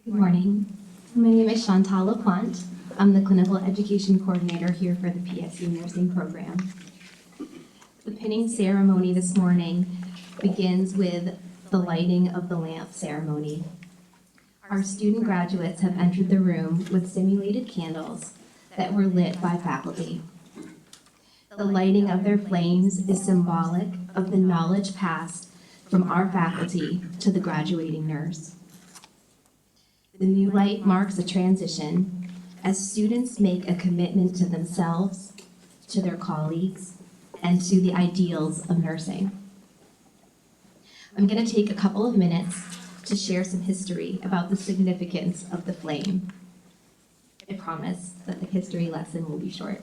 Good morning. My name is Chantal LaPlante. I'm the Clinical Education Coordinator here for the PSU Nursing Program. The pinning ceremony this morning begins with the lighting of the lamp ceremony. Our student graduates have entered the room with simulated candles that were lit by faculty. The lighting of their flames is symbolic of the knowledge passed from our faculty to the graduating nurse. The new light marks a transition as students make a commitment to themselves, to their colleagues, and to the ideals of nursing. I'm going to take a couple of minutes to share some history about the significance of the flame. I promise that the history lesson will be short.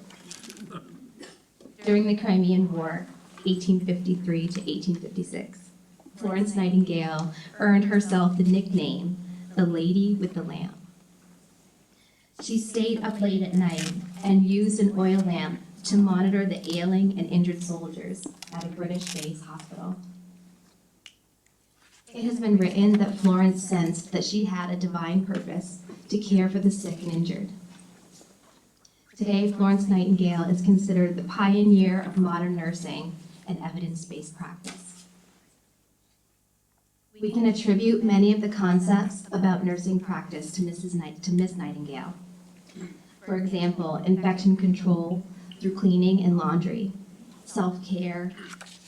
During the Crimean War, 1853 to 1856, Florence Nightingale earned herself the nickname, the Lady with the Lamp. She stayed up late at night and used an oil lamp to monitor the ailing and injured soldiers at a British base hospital. It has been written that Florence sensed that she had a divine purpose to care for the sick and injured. Today, Florence Nightingale is considered the pioneer of modern nursing and evidence-based practice. We can attribute many of the concepts about nursing practice to Miss Nightingale. For example, infection control through cleaning and laundry, self-care,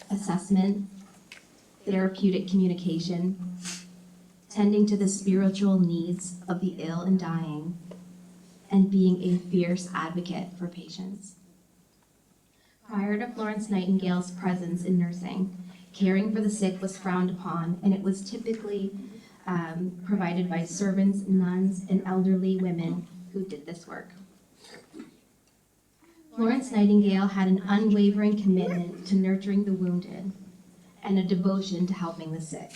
assessment, therapeutic communication, tending to the spiritual needs of the ill and dying, and being a fierce advocate for patients. Prior to Florence Nightingale's presence in nursing, caring for the sick was frowned upon, and it was typically provided by servants, nuns, and elderly women who did this work. Florence Nightingale had an unwavering commitment to nurturing the wounded and a devotion to helping the sick,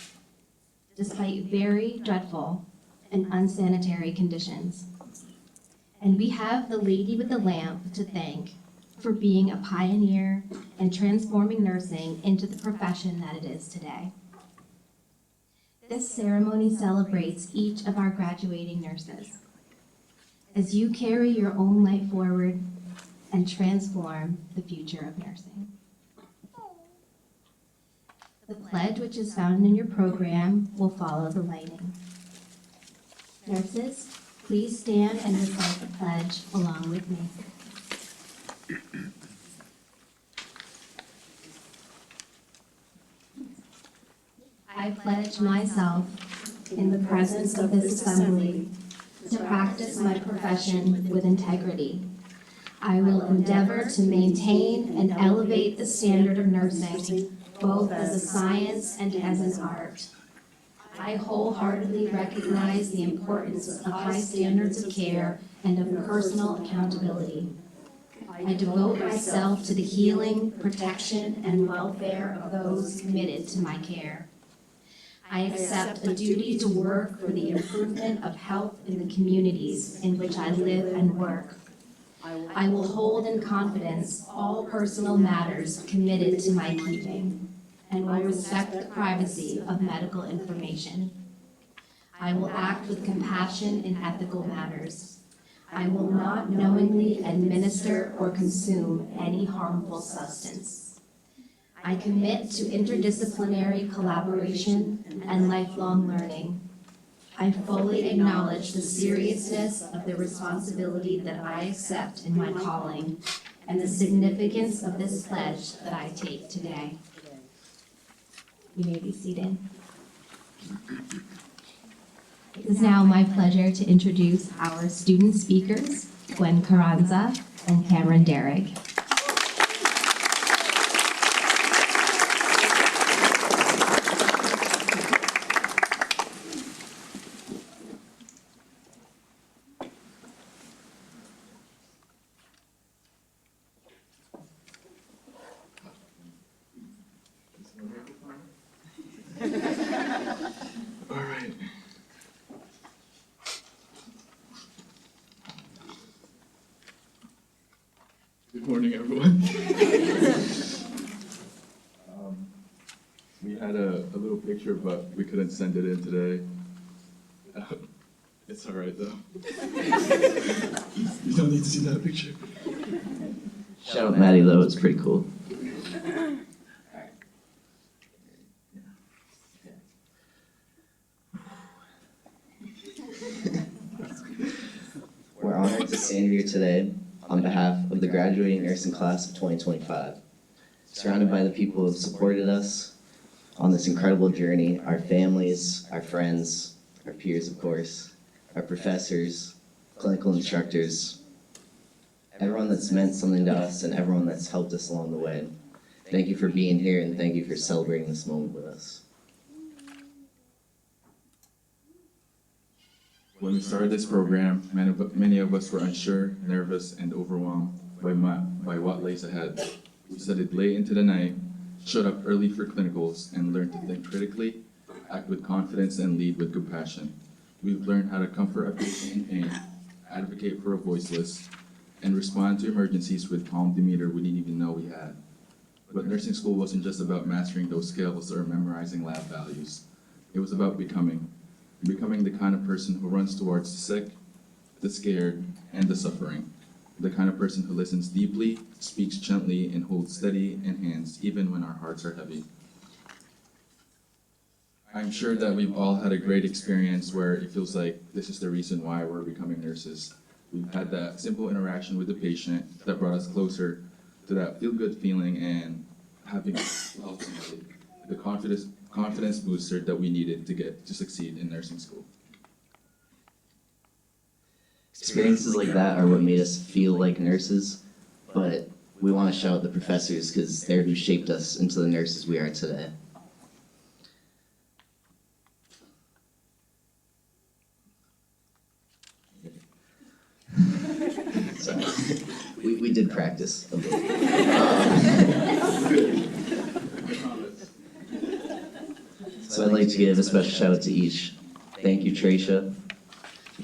despite very dreadful and unsanitary conditions. And we have the Lady with the Lamp to thank for being a pioneer and transforming nursing into the profession that it is today. This ceremony celebrates each of our graduating nurses. As you carry your own light forward and transform the future of nursing. The pledge, which is found in your program, will follow the lighting. Nurses, please stand and recite the pledge along with me. I pledge myself in the presence of this assembly to practice my profession with integrity. I will endeavor to maintain and elevate the standard of nursing, both as a science and as an art. I wholeheartedly recognize the importance of high standards of care and of personal accountability. I devote myself to the healing, protection, and welfare of those committed to my care. I accept a duty to work for the improvement of health in the communities in which I live and work. I will hold in confidence all personal matters committed to my keeping, and will respect the privacy of medical information. I will act with compassion in ethical matters. I will not knowingly administer or consume any harmful substance. I commit to interdisciplinary collaboration and lifelong learning. I fully acknowledge the seriousness of the responsibility that I accept in my calling and the significance of this pledge that I take today. You may be seated. It is now my pleasure to introduce our student speakers, Gwen Carranza and Cameron Derrick. All right. Good morning, everyone. We had a little picture, but we couldn't send it in today. It's all right though. You don't need to see that picture. Shout out Maddie though, it's pretty cool. We're honored to stand here today on behalf of the graduating nursing class of 2025. Surrounded by the people who have supported us on this incredible journey, our families, our friends, our peers of course, our professors, clinical instructors, everyone that's meant something to us and everyone that's helped us along the way. Thank you for being here and thank you for celebrating this moment with us. When we started this program, many of us were unsure, nervous, and overwhelmed by what lays ahead. We studied late into the night, showed up early for clinicals, and learned to think critically, act with confidence, and lead with compassion. We've learned how to comfort a patient in pain, advocate for a voiceless, and respond to emergencies with calm demeanor we didn't even know we had. But nursing school wasn't just about mastering those skills or memorizing lab values. It was about becoming the kind of person who runs towards the sick, the scared, and the suffering. The kind of person who listens deeply, speaks gently, and holds steady in hands even when our hearts are heavy. I'm sure that we've all had a great experience where it feels like this is the reason why we're becoming nurses. We've had that simple interaction with the patient that brought us closer to that feel-good feeling and having ultimately the confidence booster that we needed to succeed in nursing school. Experiences like that are what made us feel like nurses, but we want to shout out the professors because they're who shaped us into the nurses we are today. Sorry. We did practice a bit. So I'd like to give a special shout out to each. Thank you, Tracia.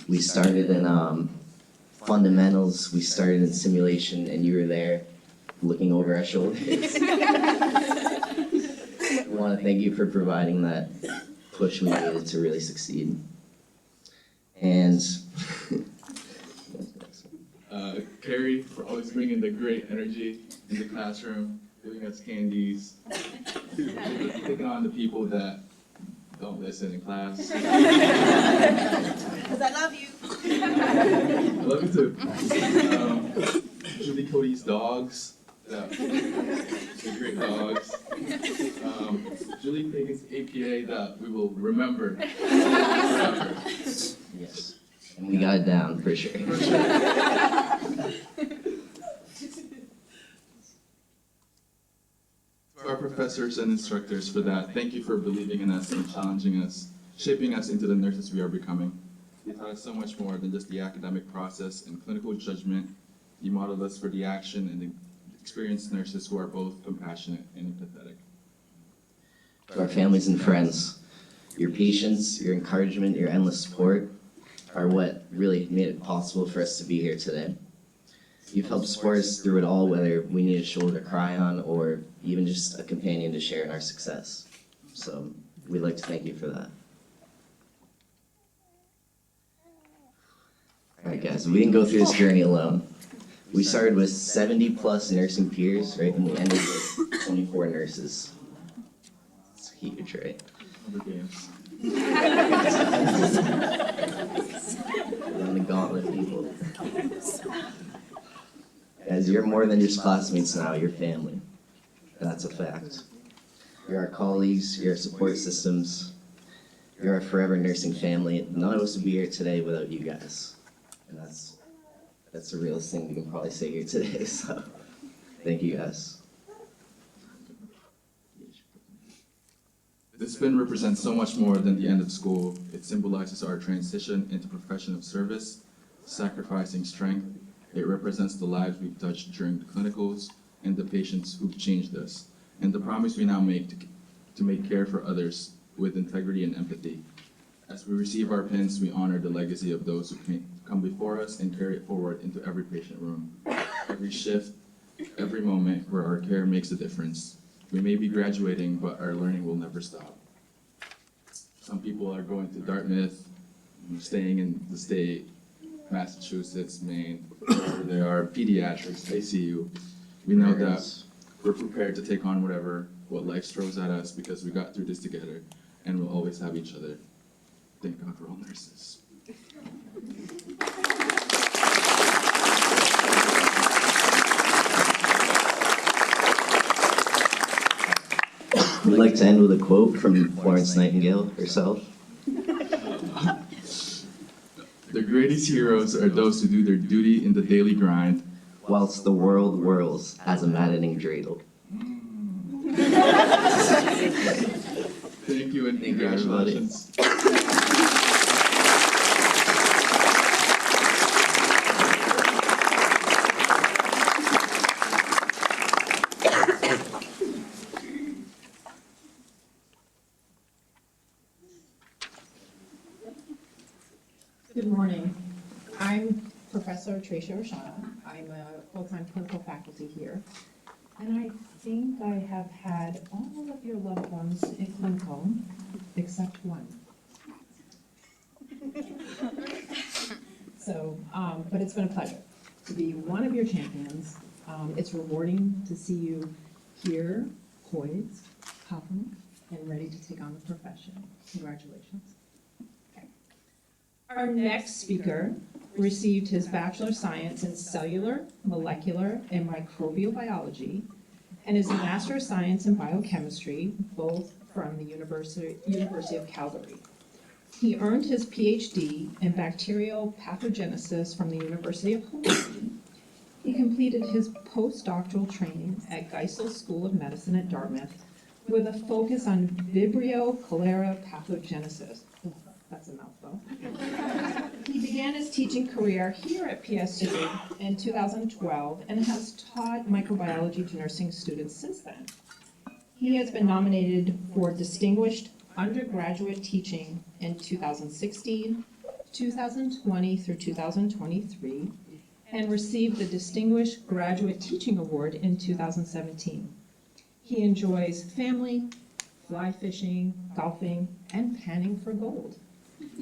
We started in fundamentals, we started in simulation, and you were there looking over our shoulders. We want to thank you for providing that push we needed to really succeed. And Carrie, for always bringing the great energy in the classroom, giving us candies, picking on the people that don't listen in class. Because I love you. I love you too. Julie Cody's dogs, the great dogs. Julie Pagan's APA that we will remember forever. yes, and we got it down for sure. To our professors and instructors for that, thank you for believing in us and challenging us, shaping us into the nurses we are becoming. You taught us so much more than just the academic process and clinical judgment. You modeled us for the action and the experienced nurses who are both compassionate and empathetic. To our families and friends, your patience, your encouragement, your endless support are what really made it possible for us to be here today. You've helped support us through it all, whether we need a shoulder to cry on or even just a companion to share in our success. So we'd like to thank you for that. All right, guys, we didn't go through this journey alone. We started with 70 plus nursing peers, right, and we ended with 24 nurses. It's huge, right? Other games. Run the gauntlet, people. Guys, you're more than just classmates now, you're family. That's a fact. You're our colleagues, you're our support systems, you're our forever nursing family. None of us would be here today without you guys. And that's the realest thing we can probably say here today, so thank you guys. This spin represents so much more than the end of school. It symbolizes our transition into profession of service, sacrificing strength. It represents the lives we've touched during the clinicals and the patients who've changed us, and the promise we now make to make care for others with integrity and empathy. As we receive our pins, we honor the legacy of those who come before us and carry it forward into every patient room. Every shift, every moment where our care makes a difference. We may be graduating, but our learning will never stop. Some people are going to Dartmouth, staying in the state, Massachusetts, Maine, wherever they are, pediatrics, ICU. We know that we're prepared to take on what life throws at us because we got through this together, and we'll always have each other. Thank God for all nurses. We'd like to end with a quote from Florence Nightingale herself. The greatest heroes are those who do their duty in the daily grind, Whilst the world whirls as a maddening dreidel. Thank you and Thank you, everybody. congratulations. Good morning. I'm Professor Tricia Roshana. I'm a full-time clinical faculty here. And I think I have had all of your loved ones in clinical except one. So, but it's been a pleasure to be one of your champions. It's rewarding to see you here, poised, confident, and ready to take on the profession. Congratulations. Our next speaker received his Bachelor of Science in Cellular, Molecular, and Microbial Biology, and his Master of Science in Biochemistry, both from the University of Calgary. He earned his PhD in Bacterial Pathogenesis from the University of Hawaii. He completed his postdoctoral training at Geisel School of Medicine at Dartmouth with a focus on Vibrio cholera pathogenesis. That's a mouthful. He began his teaching career here at PSU in 2012 and has taught microbiology to nursing students since then. He has been nominated for Distinguished Undergraduate Teaching in 2016, 2020 through 2023, and received the Distinguished Graduate Teaching Award in 2017. He enjoys family, fly fishing, golfing, and panning for gold.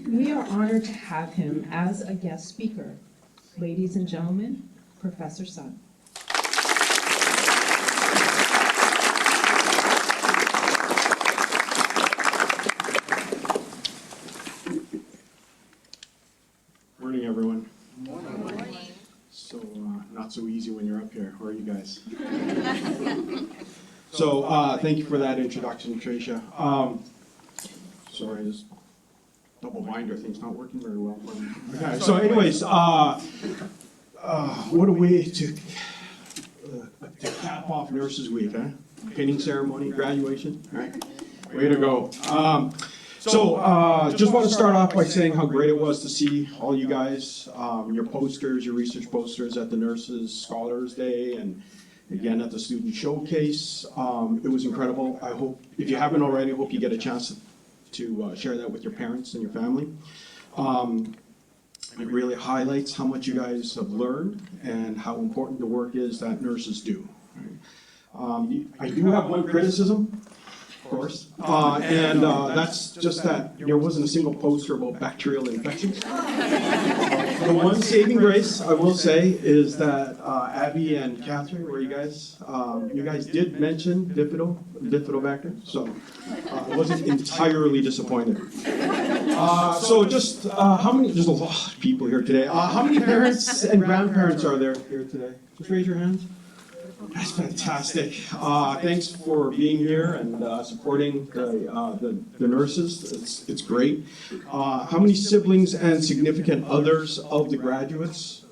We are honored to have him as a guest speaker. Ladies and gentlemen, Professor Sun. Morning, everyone. Morning. So, not so easy when you're up here. How are you guys? So, thank you for that introduction, Tricia. Sorry, this double binder thing's not working very well for me. Okay, so anyways, what a way to cap off Nurses Week, huh? Pinning ceremony, graduation, right? Way to go. Just want to start off by saying how great it was to see all you guys, your posters, your research posters at the Nurses Scholars Day, and again at the Student Showcase. It was incredible. I hope, if you haven't already, I hope you get a chance to share that with your parents and your family. It really highlights how much you guys have learned and how important the work is that nurses do. Right? I do have one criticism, of course, and that's just that there wasn't a single poster about bacterial infections. The one saving grace, I will say, is that Abby and Catherine, where you guys did mention Bifidobacter, so I wasn't entirely disappointed. So just how many, there's a lot of people here today. How many parents and grandparents are there here today? Just raise your hands. That's fantastic. Thanks for being here and supporting the nurses. It's great. How many siblings and significant others of the graduates?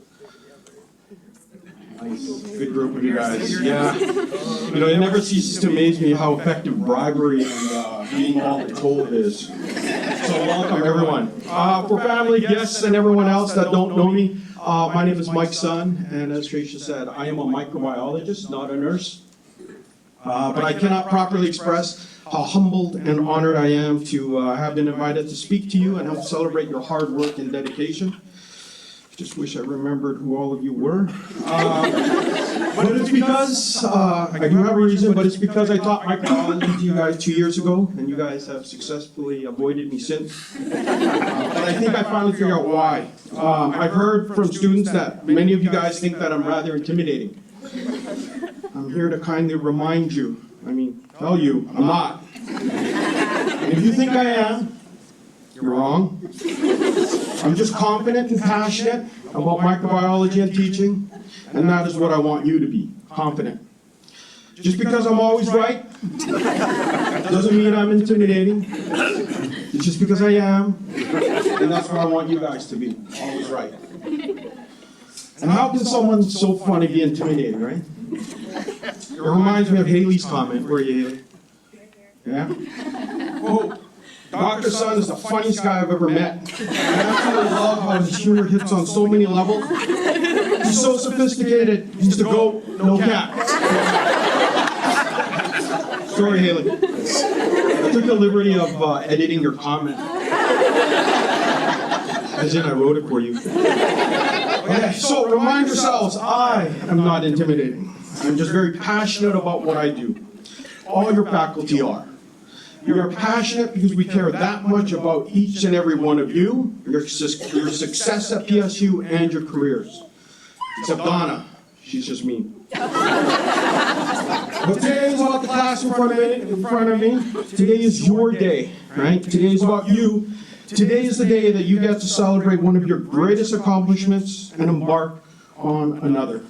Nice. Good group of you guys. Yeah. You know, it never ceases to amaze me how effective bribery and being told is. So welcome, everyone. For family, guests, and everyone else that don't know me, my name is Mike Sun, and as Tricia said, I am a microbiologist, not a nurse. But I cannot properly express how humbled and honored I am to have been invited to speak to you and help celebrate your hard work and dedication Just wish I remembered who all of you were. But it's because, I do have a reason, but it's because I taught microbiology to you guys 2 years ago, and you guys have successfully avoided me since. But I think I finally figured out why. I've heard from students that many of you guys think that I'm rather intimidating. I'm here to kindly remind you, tell you, I'm not. And if you think I am, you're wrong. I'm just confident and passionate about microbiology and teaching, and that is what I want you to be, confident. Just because I'm always right doesn't mean I'm intimidating. It's just because I am, and that's what I want you guys to be, always right. And how can someone so funny be intimidating, right? It reminds me of Haley's comment. Where are you, Haley? Yeah? Oh, Dr. Sun is the funniest guy I've ever met. I absolutely love how his humor hits on so many levels. He's so sophisticated. He's the GOAT, no cap. Sorry, Haley. I took the liberty of editing your comment. As in, I wrote it for you. Okay, so remind yourselves, I am not intimidating. I'm just very passionate about what I do. All your faculty are. We are passionate because we care that much about each and every one of you, your success at PSU, and your careers. Except Donna, she's just mean. But today is about the class in front of me. Today is your day, right? Today is about you. Today is the day that you get to celebrate one of your greatest accomplishments and embark on another.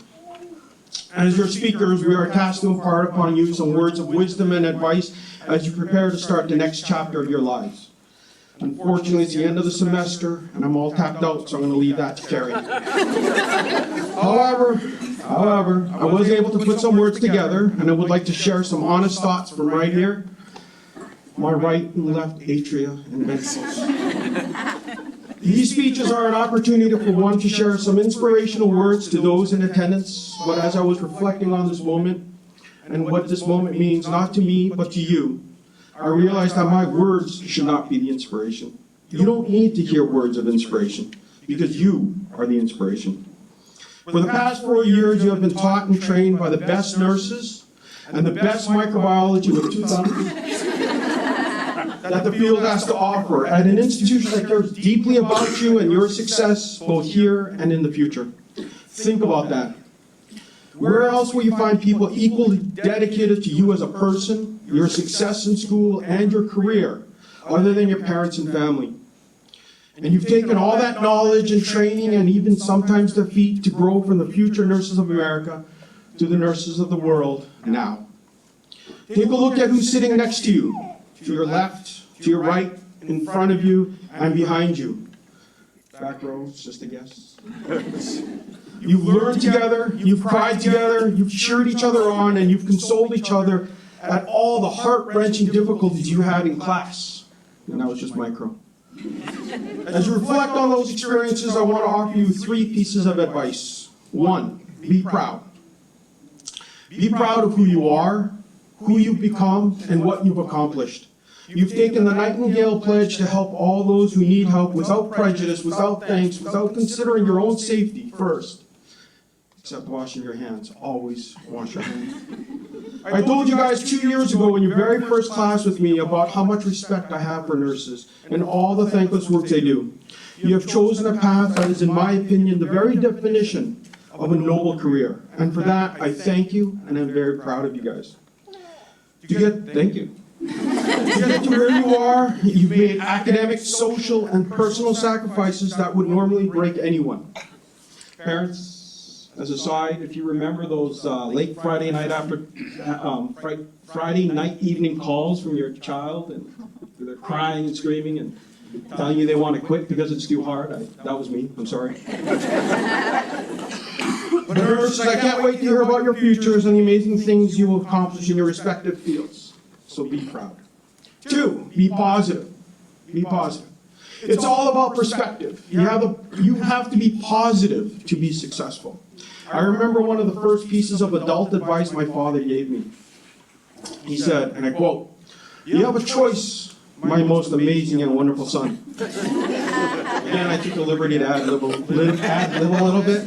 As your speakers, we are tasked to impart upon you some words of wisdom and advice as you prepare to start the next chapter of your lives. Unfortunately, it's the end of the semester, and I'm all tapped out, so I'm going to leave that to Carrie. However, I was able to put some words together, and I would like to share some honest thoughts from right here, my right and left atria and ventricles. These speeches are an opportunity for one to share some inspirational words to those in attendance, but as I was reflecting on this moment, and what this moment means, not to me, but to you, I realized that my words should not be the inspiration. You don't need to hear words of inspiration, because you are the inspiration. For the past 4 years, you have been taught and trained by the best nurses and the best microbiology with 2 thumbs that the field has to offer at an institution that cares deeply about you and your success, both here and in the future. Think about that. Where else will you find people equally dedicated to you as a person, your success in school, and your career, other than your parents and family? And you've taken all that knowledge and training and even sometimes defeat to grow from the future nurses of America to the nurses of the world now. Take a look at who's sitting next to you, to your left, to your right, in front of you, and behind you. Back row, it's just a guess. You've learned together, you've cried together, you've cheered each other on, and you've consoled each other at all the heart-wrenching difficulties you had in class. And that was just micro. As you reflect on those experiences, I want to offer you 3 pieces of advice. 1, be proud. Be proud of who you are, who you've become, and what you've accomplished. You've taken the Nightingale Pledge to help all those who need help without prejudice, without thanks, without considering your own safety first. Except washing your hands. Always wash your hands. I told you guys 2 years ago in your very first class with me about how much respect I have for nurses and all the thankless work they do. You have chosen a path that is, in my opinion, the very definition of a noble career. And for that, I thank you, and I'm very proud of you guys. Thank you. To get to where you are, you've made academic, social, and personal sacrifices that would normally break anyone. Parents, as a side, if you remember those late Friday night Friday night evening calls from your child, and they're crying and screaming and telling you they want to quit because it's too hard, that was me. I'm sorry. But nurses, I can't wait to hear about your futures and the amazing things you will accomplish in your respective fields. So be proud. 2, be positive. Be positive. It's all about perspective. You have to be positive to be successful. I remember one of the first pieces of adult advice my father gave me. He said, and I quote, "You have a choice my most amazing and wonderful son. Again, I took the liberty to add a little bit,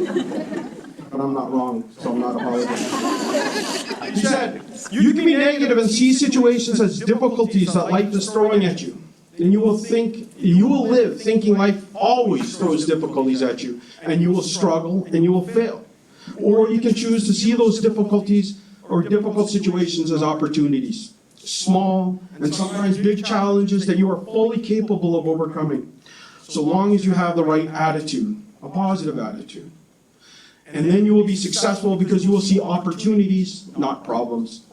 but I'm not wrong, so I'm not apologizing. He said, you can be negative and see situations as difficulties that life is throwing at you. And you will live thinking life always throws difficulties at you, and you will struggle and you will fail. Or you can choose to see those difficulties or difficult situations as opportunities. Small and sometimes big challenges that you are fully capable of overcoming, so long as you have the right attitude, a positive attitude. And then you will be successful because you will see opportunities, not problems.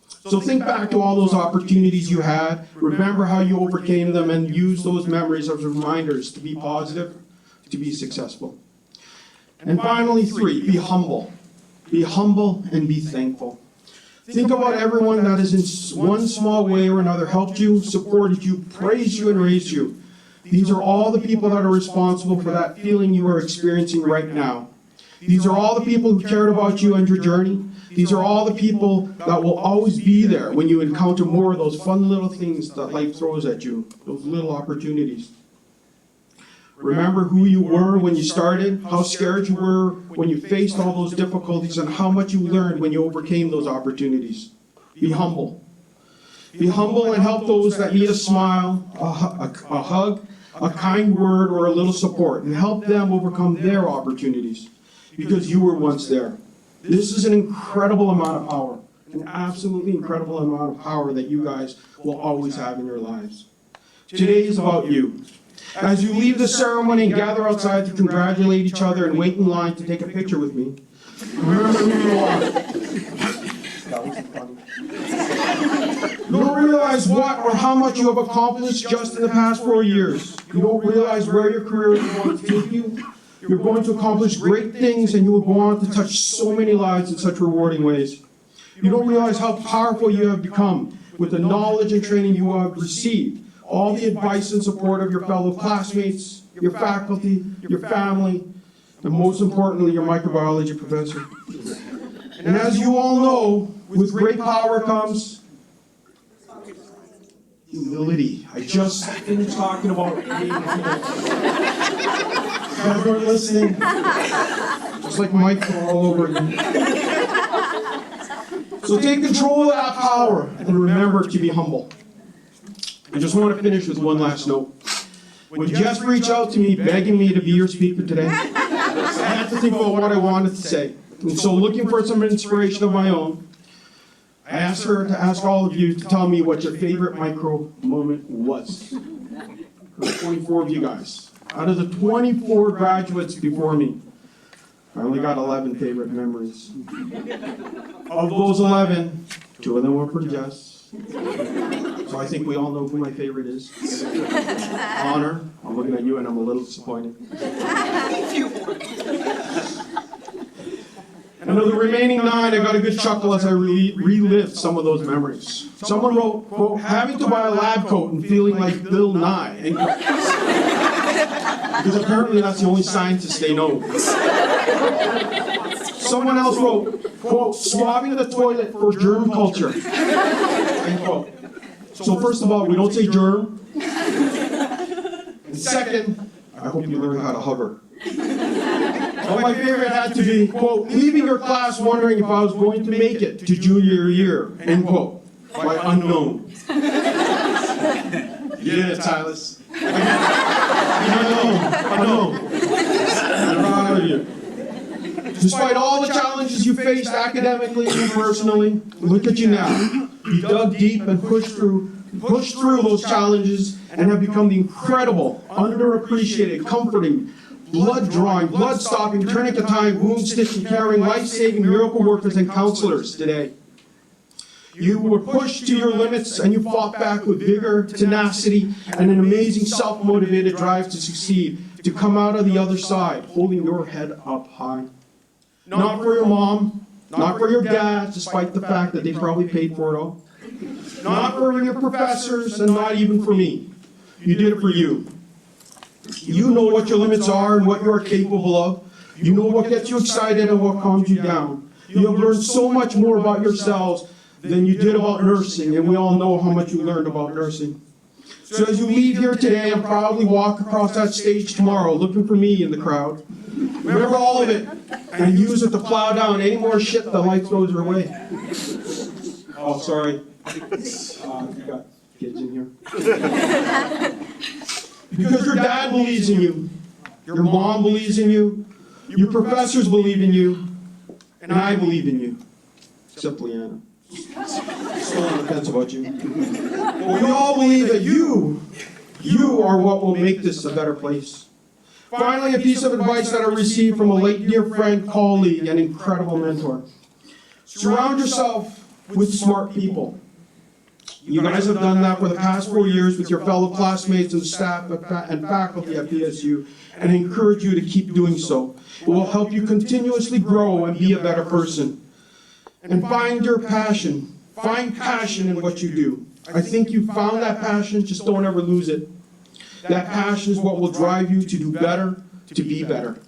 So think back to all those opportunities you had, remember how you overcame them, and use those memories as reminders to be positive, to be successful. And finally, 3, be humble. Be humble and be thankful. Think about everyone that has in one small way or another helped you, supported you, praised you, and raised you. These are all the people that are responsible for that feeling you are experiencing right now. These are all the people who cared about you and your journey. These are all the people that will always be there when you encounter more of those fun little things that life throws at you, those little opportunities. Remember who you were when you started, how scared you were when you faced all those difficulties, and how much you learned when you overcame those opportunities. Be humble. Be humble and help those that need a smile, a hug, a kind word, or a little support, and help them overcome their opportunities, because you were once there. This is an incredible amount of power, an absolutely incredible amount of power that you guys will always have in your lives. Today is about you. As you leave the ceremony and gather outside to congratulate each other and wait in line to take a picture with me, remember who you are. That wasn't funny. You don't realize what or how much you have accomplished just in the past 4 years. You don't realize where your career is going to take you. You're going to accomplish great things, and you will go on to touch so many lives in such rewarding ways. You don't realize how powerful you have become with the knowledge and training you have received, all the advice and support of your fellow classmates, your faculty, your family, and most importantly, your microbiology professor. And as you all know, with great power comes humility. I just finished talking about being humble. You guys weren't listening. Just like Mike all over again. So take control of that power and remember to be humble. I just want to finish with one last note. When Jess reached out to me begging me to be your speaker today, I had to think about what I wanted to say. And so looking for some inspiration of my own, I asked her to ask all of you to tell me what your favorite micro moment was. For the 24 of you guys. Out of the 24 graduates before me, I only got 11 favorite memories. Of those 11, 2 of them were for Jess. So I think we all know who my favorite is. Honor, I'm looking at you and I'm a little disappointed. And of the remaining 9, I got a good chuckle as I relived some of those memories. Someone wrote, quote, having to buy a lab coat and feeling like Bill Nye. Because apparently that's the only scientist they know. Someone else wrote, quote, swabbing the toilet for germ culture. End quote. So first of all, we don't say germ. And second, I hope you learn how to hover. Well, my favorite had to be, quote, leaving your class wondering if I was going to make it to junior year, end quote, by unknown. You get it, Silas. Unknown. I'm proud of you. Despite all the challenges you faced academically and personally, look at you now. You dug deep and pushed through those challenges and have become the incredible, underappreciated, comforting, blood-drawing, blood-stopping, tourniquet-tying, wound-stitching, caring, life-saving miracle workers and counselors today. You were pushed to your limits and you fought back with vigor, tenacity, and an amazing self-motivated drive to succeed, to come out of the other side, holding your head up high. Not for your mom, not for your dad, despite the fact that they probably paid for it all. Not for your professors, and not even for me. You did it for you. You know what your limits are and what you are capable of. You know what gets you excited and what calms you down. You have learned so much more about yourselves than you did about nursing, and we all know how much you learned about nursing. So as you leave here today and probably walk across that stage tomorrow looking for me in the crowd, remember all of it and use it to plow down any more shit that life throws your way. Oh, sorry. You got kids in here. Because your dad believes in you, your mom believes in you, your professors believe in you, and I believe in you. Except Leanna. Still on the fence about you. But we all believe that you are what will make this a better place. Finally, a piece of advice that I received from a late dear friend, colleague, and incredible mentor. Surround yourself with smart people. You guys have done that for the past 4 years with your fellow classmates and staff and faculty at PSU, and I encourage you to keep doing so. It will help you continuously grow and be a better person. And find your passion. Find passion in what you do. I think you found that passion, just don't ever lose it. That passion is what will drive you to do better, to be better.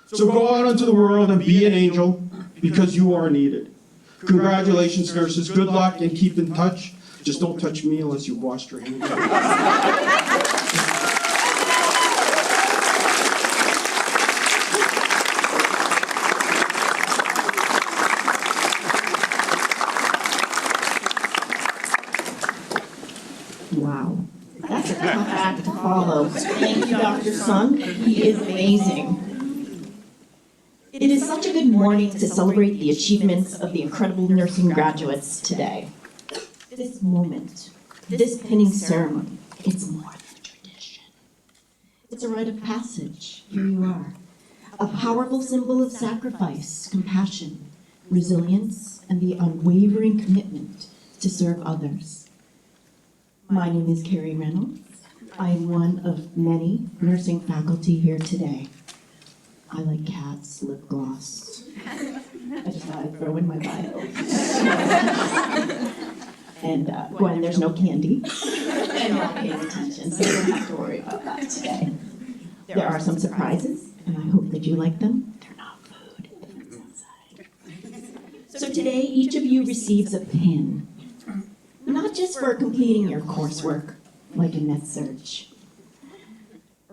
So go out into the world and be an angel, because you are needed. Congratulations, nurses. Good luck and keep in touch. Just don't touch me unless you've washed your hands. Wow, that's a tough act to follow. Thank you, Dr. Sun. He is amazing. It is such a good morning to celebrate the achievements of the incredible nursing graduates today. This moment, this pinning ceremony, it's more than a tradition. It's a rite of passage. Here you are. A powerful symbol of sacrifice, compassion, resilience, and the unwavering commitment to serve others. My name is Carrie Reynolds. I am one of many nursing faculty here today. I like cats, lip gloss. I just thought I'd throw in my bio. And Gwen, there's no candy. And no paying attention, so you don't have to worry about that today. There are some surprises, and I hope that you like them. They're not food, it's outside. So today, each of you receives a pin. Not just for completing your coursework, like in MedSurg,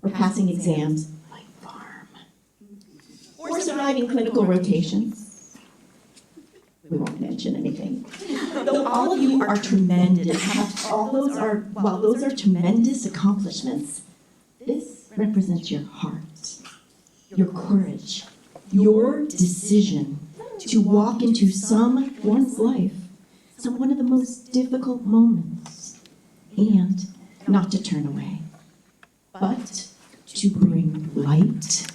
or passing exams, like Pharm, or surviving clinical rotations. We won't mention anything. Though all of you are tremendous, while those are tremendous accomplishments, this represents your heart, your courage, your decision to walk into someone's life, one of the most difficult moments, and not to turn away, but to bring light,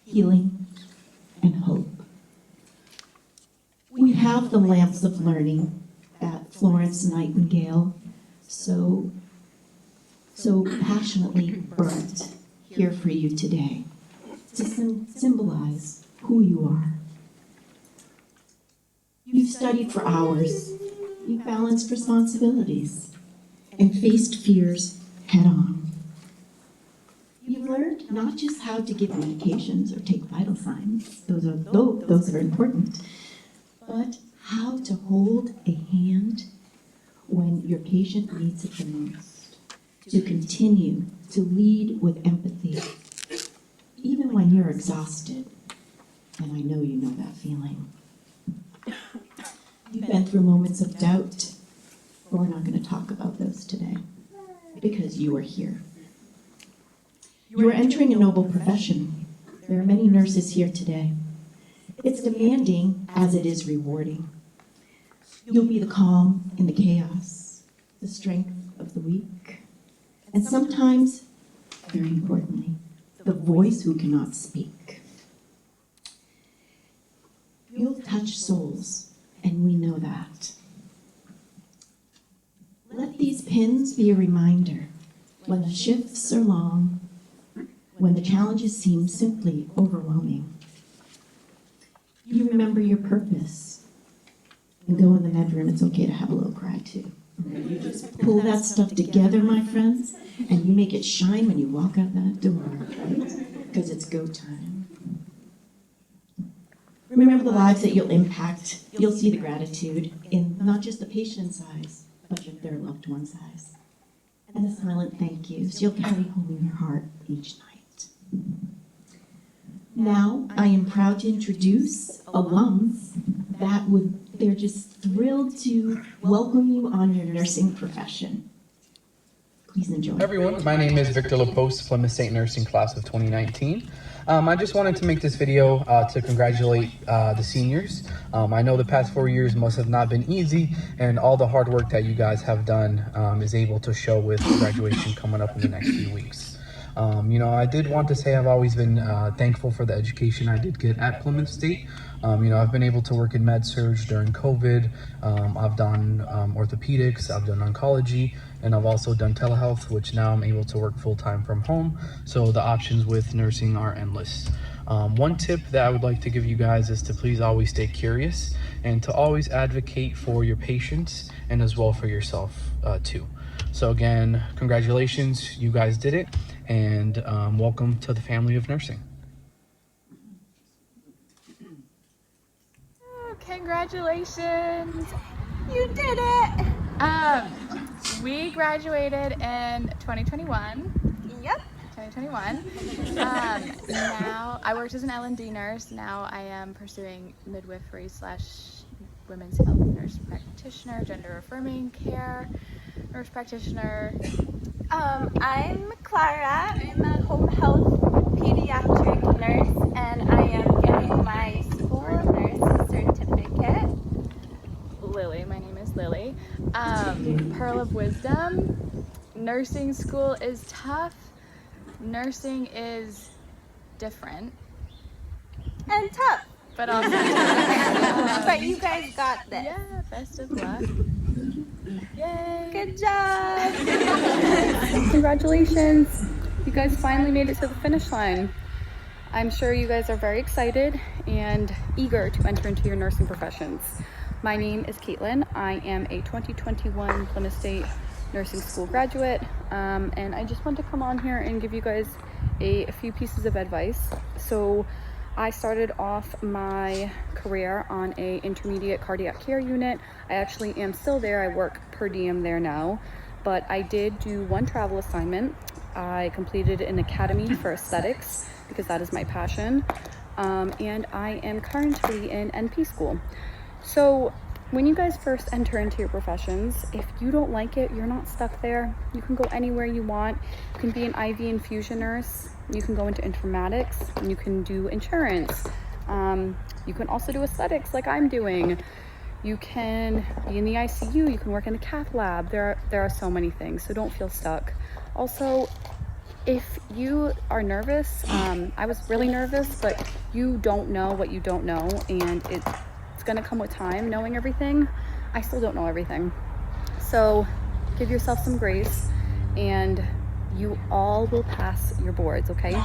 healing, and hope. We have the lamps of learning that Florence Nightingale so passionately burnt here for you today to symbolize who you are. You've studied for hours, you've balanced responsibilities, and faced fears head on. You've learned not just how to give medications or take vital signs, those are important, but how to hold a hand when your patient needs it the most, to continue to lead with empathy, even when you're exhausted. And I know you know that feeling. You've been through moments of doubt, but we're not going to talk about those today, because you are here. You are entering a noble profession. There are many nurses here today. It's demanding as it is rewarding. You'll be the calm in the chaos, the strength of the weak, and sometimes, very importantly, the voice who cannot speak. You'll touch souls, and we know that. Let these pins be a reminder when the shifts are long, when the challenges seem simply overwhelming. You remember your purpose, and go in the bedroom. It's okay to have a little cry too. You just pull that stuff together, my friends, and you make it shine when you walk out that door, right? Because it's go time. Remember the lives that you'll impact. You'll see the gratitude in not just the patient's eyes, but their loved one's eyes. And the silent thank yous you'll carry home in your heart each night. Now, I am proud to introduce alums they're just thrilled to welcome you on your nursing profession. Please enjoy. Hi everyone, my name is Victor LaPoste, Plymouth State Nursing Class of 2019. I just wanted to make this video to congratulate the seniors. I know the past 4 years must have not been easy, and all the hard work that you guys have done is able to show with graduation coming up in the next few weeks. I did want to say I've always been thankful for the education I did get at Plymouth State. I've been able to work in med-surg during COVID. I've done orthopedics, I've done oncology, and I've also done telehealth, which now I'm able to work full-time from home. So the options with nursing are endless. One tip that I would like to give you guys is to please always stay curious and to always advocate for your patients and as well for yourself too. So again, congratulations, you guys did it, and welcome to the family of nursing. Congratulations! You did it! We graduated in 2021. Yep. 2021. Now I worked as an L&D nurse. Now I am pursuing midwifery / women's health nurse practitioner, gender affirming care nurse practitioner. I'm Clara. I'm a home health pediatric nurse, and I am getting my school nurse certificate. Lily, my name is Lily. Pearl of wisdom. Nursing school is tough. Nursing is different. And tough. But also tough. But you guys got this. Yeah, best of luck. Yay! Good job! Congratulations! You guys finally made it to the finish line. I'm sure you guys are very excited and eager to enter into your nursing professions. My name is Caitlin. I am a 2021 Plymouth State Nursing School graduate, and I just want to come on here and give you guys a few pieces of advice. So I started off my career on an intermediate cardiac care unit. I actually am still there. I work per diem there now, but I did do one travel assignment. I completed an academy for aesthetics because that is my passion, and I am currently in NP school. So when you guys first enter into your professions, if you don't like it, you're not stuck there. You can go anywhere you want. You can be an IV infusion nurse. You can go into informatics. You can do insurance. You can also do aesthetics like I'm doing. You can be in the ICU. You can work in the cath lab. There are so many things, so don't feel stuck. Also, if you are nervous, I was really nervous, but you don't know what you don't know, and it's gonna come with time knowing everything. I still don't know everything. So give yourself some grace, and you all will pass your boards, okay?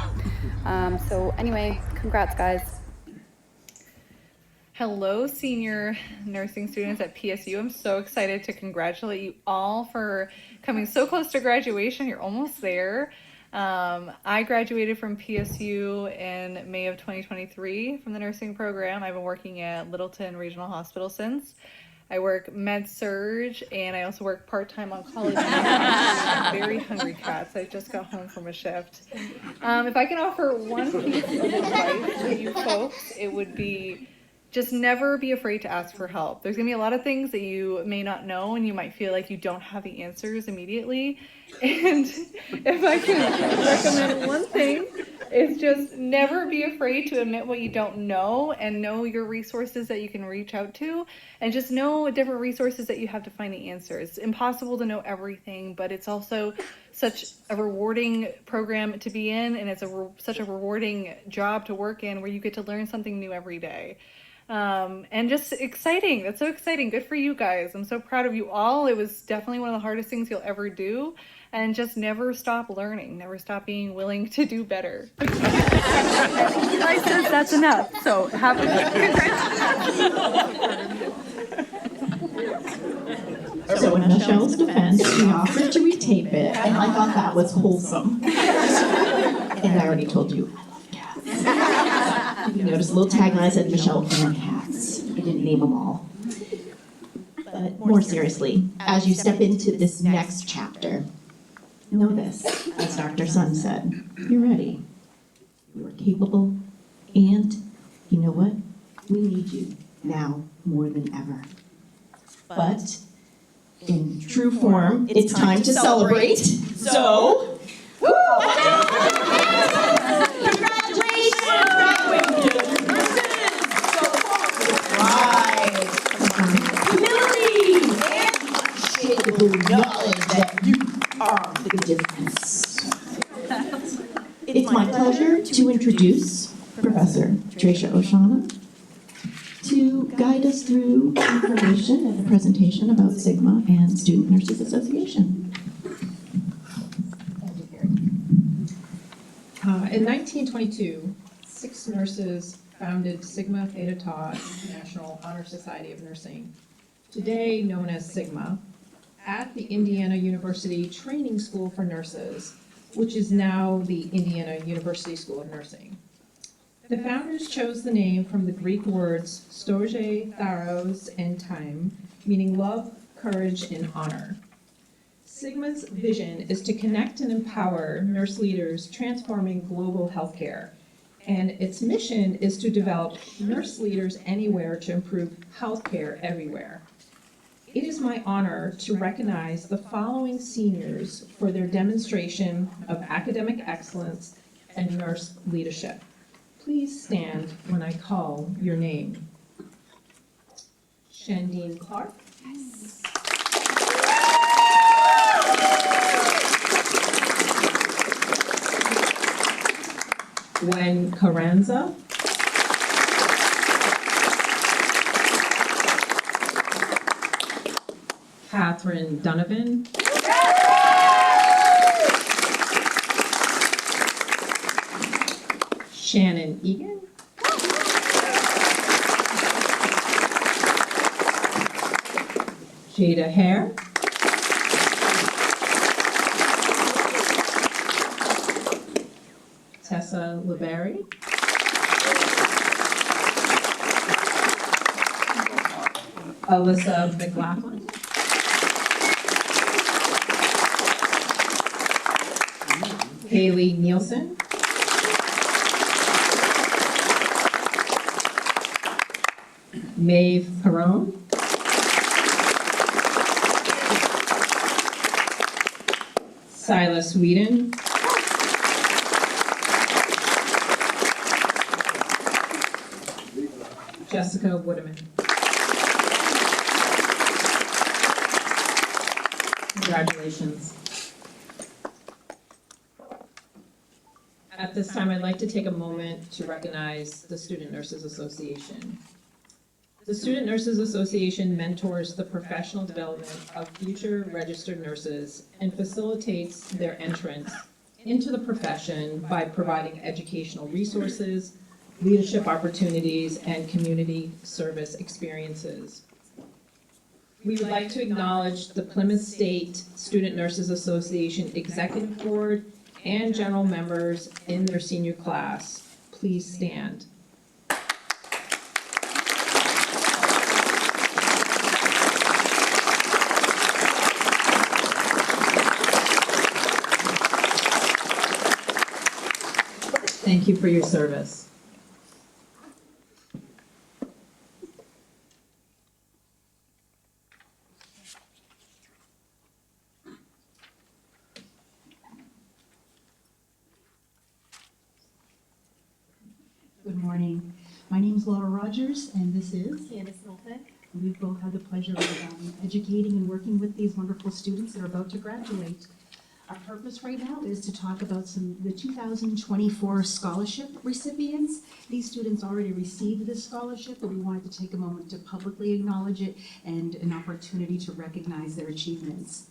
So anyway, congrats guys. Hello, senior nursing students at PSU. I'm so excited to congratulate you all for coming so close to graduation. You're almost there. I graduated from PSU in May of 2023 from the nursing program. I've been working at Littleton Regional Hospital since. I work med-surg, and I also work part-time oncology. I'm very hungry cats. I just got home from a shift. If I can offer one piece of advice to you folks, it would be just never be afraid to ask for help. There's gonna be a lot of things that you may not know, and you might feel like you don't have the answers immediately. And if I can recommend one thing, it's just never be afraid to admit what you don't know, and know your resources that you can reach out to, and just know different resources that you have to find the answers. It's impossible to know everything, but it's also such a rewarding program to be in, and it's such a rewarding job to work in where you get to learn something new every day. And just exciting. That's so exciting. Good for you guys. I'm so proud of you all. It was definitely one of the hardest things you'll ever do, and just never stop learning, never stop being willing to do better. Eli says that's enough, so have a So in Michelle's defense, she offered to retape it, and I thought that was wholesome. And I already told you, I love cats. You notice a little tagline that said Michelle and hats. I didn't name them all. But more seriously, as you step into this next chapter, know this, as Dr. Sun said, you're ready. You are capable, and you know what? We need you now more than ever. But in true form, it's time to celebrate. So, humility and unshakable knowledge that you are the difference. It's my pleasure to introduce Professor Tracia Oshana to guide us through information and a presentation about Sigma and Student Nurses Association. In 1922, 6 nurses founded Sigma Theta Tau National Honor Society of Nursing, today known as Sigma, at the Indiana University Training School for Nurses, which is now the Indiana University School of Nursing. The founders chose the name from the Greek words storge, tharos, and time, meaning love, courage, and honor. Sigma's vision is to connect and empower nurse leaders transforming global healthcare, and its mission is to develop nurse leaders anywhere to improve healthcare everywhere. It is my honor to recognize the following seniors for their demonstration of academic excellence and nurse leadership. Please stand when I call your name. Shandine Clark. Yes. Gwen Carranza. Catherine Donovan. Shannon Egan. Jada Hare. Tessa LeBerry. Alyssa McLaughlin. Haley Nielsen. Maeve Perrone. Silas Whedon. Jessica Wooderman. Congratulations. At this time, I'd like to take a moment to recognize the Student Nurses Association. The Student Nurses Association mentors the professional development of future registered nurses and facilitates their entrance into the profession by providing educational resources, leadership opportunities, and community service experiences. We would like to acknowledge the Plymouth State Student Nurses Association Executive Board and general members in their senior class. Please stand. Thank you for your service. Good morning. My name is Laura Rogers, and this is Candace Milford. We've both had the pleasure of educating and working with these wonderful students that are about to graduate. Our purpose right now is to talk about the 2024 scholarship recipients. These students already received this scholarship, but we wanted to take a moment to publicly acknowledge it and an opportunity to recognize their achievements.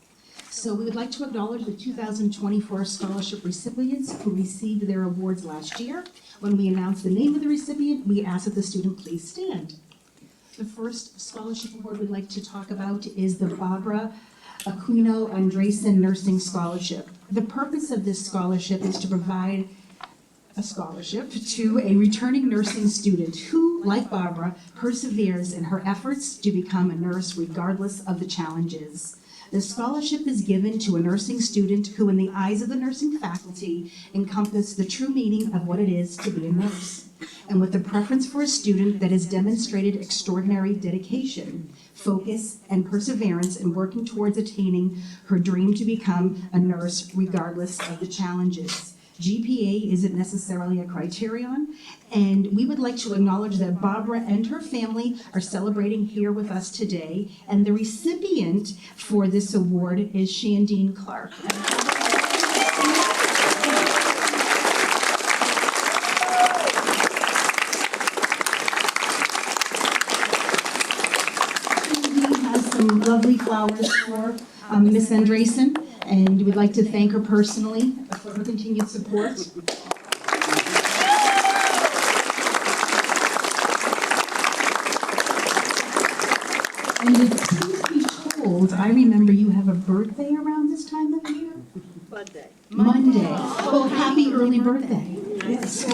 So we would like to acknowledge the 2024 scholarship recipients who received their awards last year. When we announce the name of the recipient, we ask that the student please stand. The first scholarship award we'd like to talk about is the Barbara Aquino Andresen Nursing Scholarship. The purpose of this scholarship is to provide a scholarship to a returning nursing student who, like Barbara, perseveres in her efforts to become a nurse regardless of the challenges. The scholarship is given to a nursing student who, in the eyes of the nursing faculty, encompass the true meaning of what it is to be a nurse, and with a preference for a student that has demonstrated extraordinary dedication, focus, and perseverance in working towards attaining her dream to become a nurse regardless of the challenges. GPA isn't necessarily a criterion, and we would like to acknowledge that Barbara and her family are celebrating here with us today, and the recipient for this award is Shandine Clark. Shandine has some lovely flowers for Miss Andresen, and we'd like to thank her personally for her continued support. And truth be told, I remember you have a birthday around this time of year? Monday. Well, happy early birthday. Yes.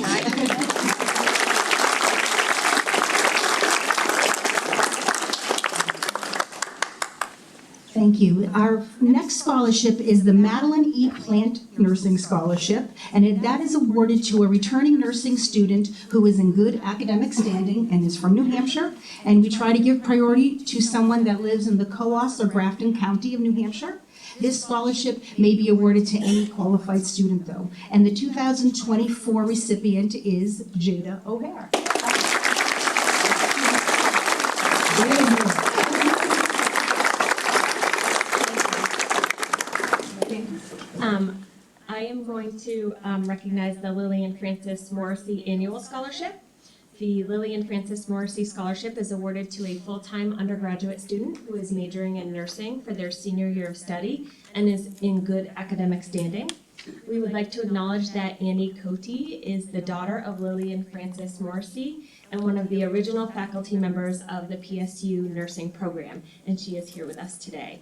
Thank you. Our next scholarship is the Madeline E. Plant Nursing Scholarship, and that is awarded to a returning nursing student who is in good academic standing and is from New Hampshire. And we try to give priority to someone that lives in the Coos or Grafton County of New Hampshire. This scholarship may be awarded to any qualified student, though. And the 2024 recipient is Jada O'Hare. I am going to recognize the Lillian Francis Morrissey Annual Scholarship. The Lillian Francis Morrissey Scholarship is awarded to a full-time undergraduate student who is majoring in nursing for their senior year of study and is in good academic standing. We would like to acknowledge that Annie Cote is the daughter of Lillian Francis Morrissey and one of the original faculty members of the PSU nursing program, and she is here with us today.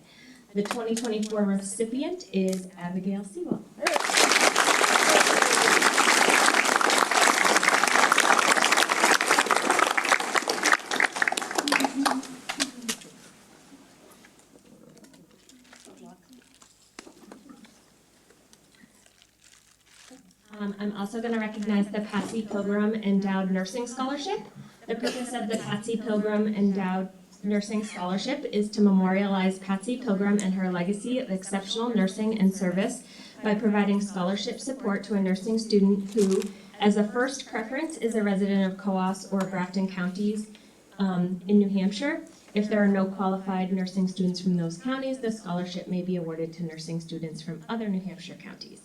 The 2024 recipient is Abigail Sewell. I'm also going to recognize the Patsy Pilgrim Endowed Nursing Scholarship. The purpose of the Patsy Pilgrim Endowed Nursing Scholarship is to memorialize Patsy Pilgrim and her legacy of exceptional nursing and service by providing scholarship support to a nursing student who, as a first preference, is a resident of Coos or Grafton counties in New Hampshire. If there are no qualified nursing students from those counties, the scholarship may be awarded to nursing students from other New Hampshire counties.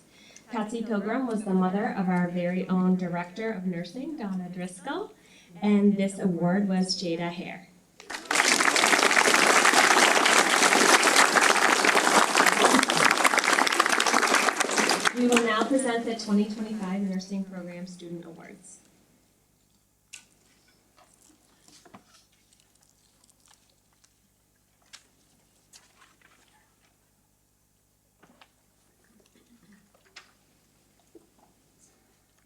Patsy Pilgrim was the mother of our very own Director of Nursing, Donna Driscoll, and this award was Jada Hare. We will now present the 2025 Nursing Program Student Awards.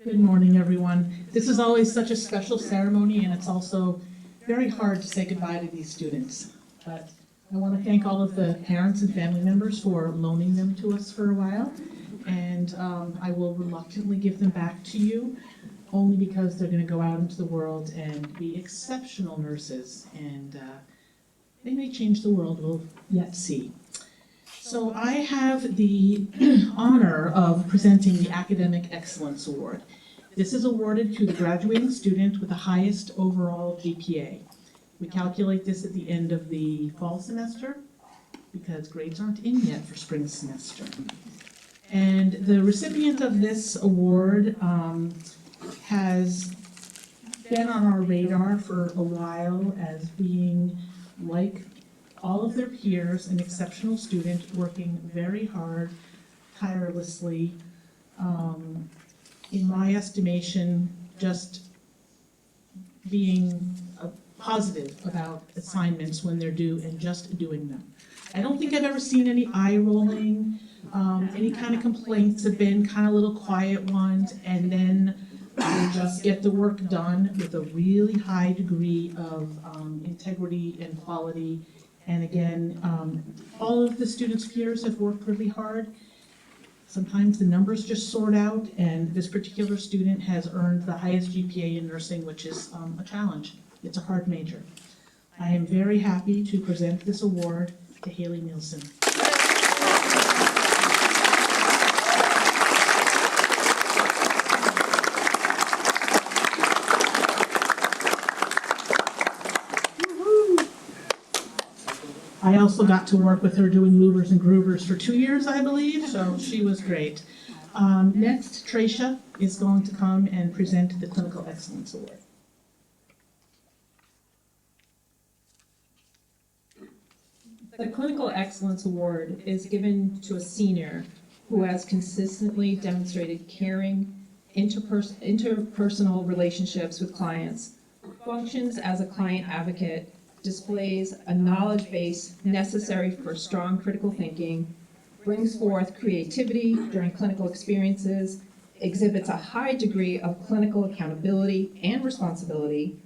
Good morning, everyone. This is always such a special ceremony, and it's also very hard to say goodbye to these students. But I want to thank all of the parents and family members for loaning them to us for a while, and I will reluctantly give them back to you, only because they're going to go out into the world and be exceptional nurses, and they may change the world, we'll yet see. So I have the honor of presenting the Academic Excellence Award. This is awarded to the graduating student with the highest overall GPA. We calculate this at the end of the fall semester because grades aren't in yet for spring semester. And the recipient of this award has been on our radar for a while as being, like all of their peers, an exceptional student working very hard, tirelessly. In my estimation, just being positive about assignments when they're due and just doing them. I don't think I've ever seen any eye rolling. Any kind of complaints have been kind of little quiet ones, and then They just get the work done with a really high degree of integrity and quality. And again, all of the students' peers have worked really hard. Sometimes the numbers just sort out, and this particular student has earned the highest GPA in nursing, which is a challenge. It's a hard major. I am very happy to present this award to Haley Nielsen. I also got to work with her doing movers and groovers for 2 years, I believe, so she was great. Next, Tracia is going to come and present the Clinical Excellence Award. The Clinical Excellence Award is given to a senior who has consistently demonstrated caring, interpersonal relationships with clients, functions as a client advocate, displays a knowledge base necessary for strong critical thinking, brings forth creativity during clinical experiences, exhibits a high degree of clinical accountability and responsibility,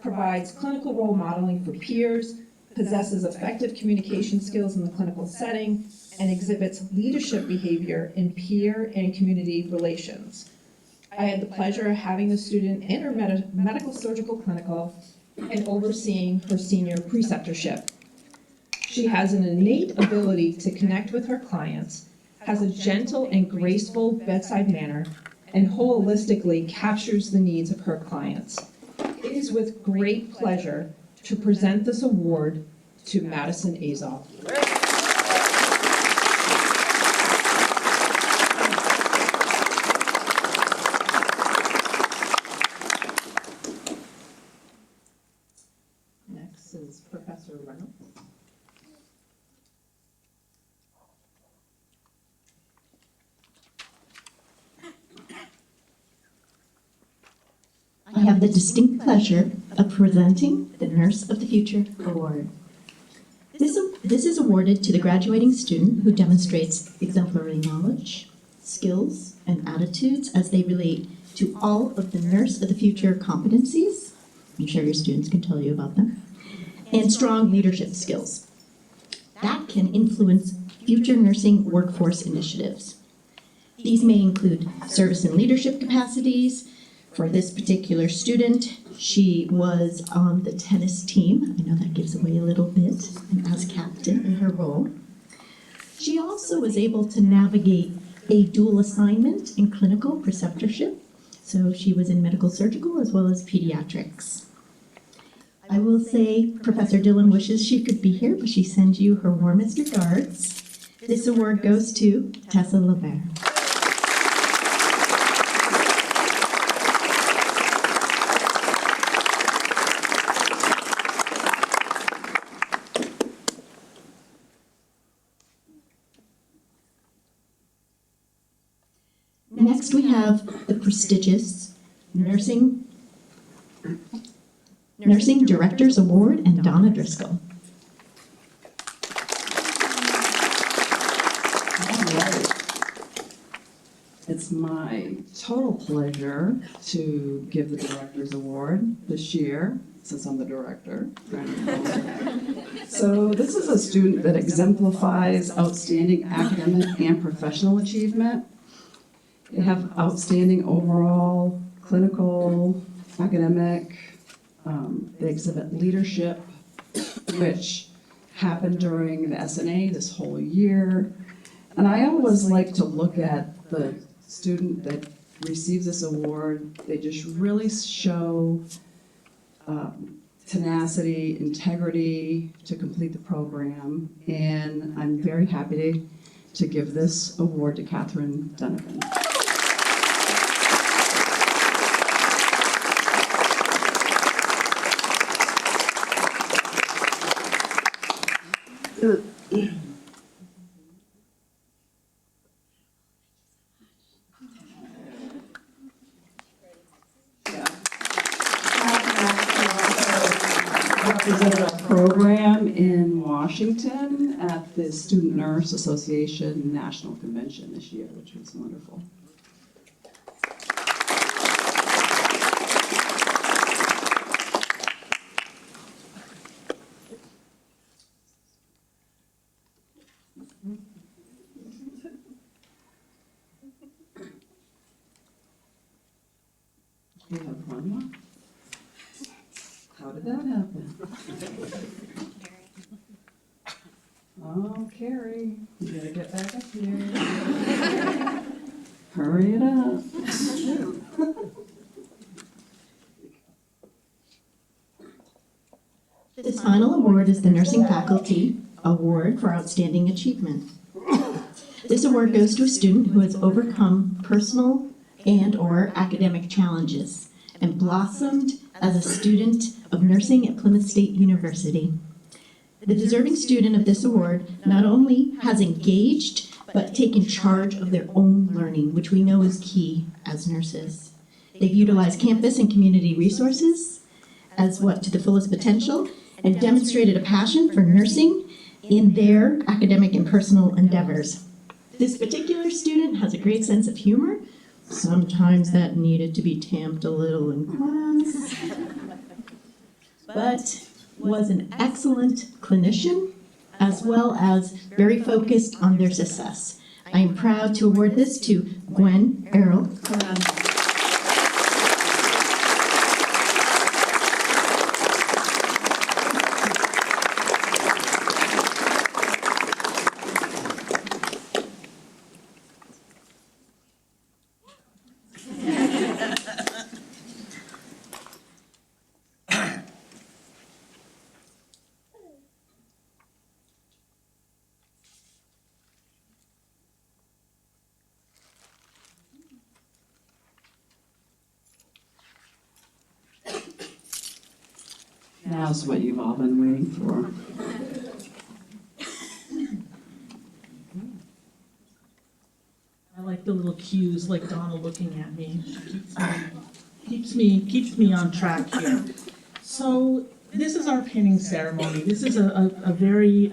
provides clinical role modeling for peers, possesses effective communication skills in the clinical setting, and exhibits leadership behavior in peer and community relations. I had the pleasure of having the student in her medical surgical clinical and overseeing her senior preceptorship. She has an innate ability to connect with her clients, has a gentle and graceful bedside manner, and holistically captures the needs of her clients. It is with great pleasure to present this award to Madison Azov. Next is Professor Reynolds. I have the distinct pleasure of presenting the Nurse of the Future Award. This is awarded to the graduating student who demonstrates exemplary knowledge, skills, and attitudes as they relate to all of the Nurse of the Future competencies. I'm sure your students can tell you about them. And strong leadership skills that can influence future nursing workforce initiatives. These may include service and leadership capacities. For this particular student, she was on the tennis team. I know that gives away a little bit, and as captain in her role. She also was able to navigate a dual assignment in clinical preceptorship. So she was in medical surgical as well as pediatrics. I will say Professor Dillon wishes she could be here, but she sends you her warmest regards. This award goes to Tessa Levert. Next, we have the prestigious Nursing Directors Award and Donna Driscoll. It's my total pleasure to give the Director's Award this year, since I'm the director. So this is a student that exemplifies outstanding academic and professional achievement. They have outstanding overall clinical, academic, they exhibit leadership, which happened during the SNA this whole year. And I always like to look at the student that receives this award. They just really show tenacity, integrity to complete the program. And I'm very happy to give this award to Catherine Donovan. Represented a program in Washington at the Student Nurse Association National Convention this year, which was wonderful. We have one more. How did that happen? Oh, Carrie, you gotta get back up here. Hurry it up. This final award is the Nursing Faculty Award for Outstanding Achievement. This award goes to a student who has overcome personal and/or academic challenges and blossomed as a student of nursing at Plymouth State University. The deserving student of this award not only has engaged, but taken charge of their own learning, which we know is key as nurses. They've utilized campus and community resources to the fullest potential and demonstrated a passion for nursing in their academic and personal endeavors. This particular student has a great sense of humor. Sometimes that needed to be tamped a little in class, but was an excellent clinician as well as very focused on their success. I am proud to award this to Gwen Errol. Now's what you've all been waiting for. I like the little cues, like Donna looking at me. She keeps me on track here. So this is our pinning ceremony. This is a very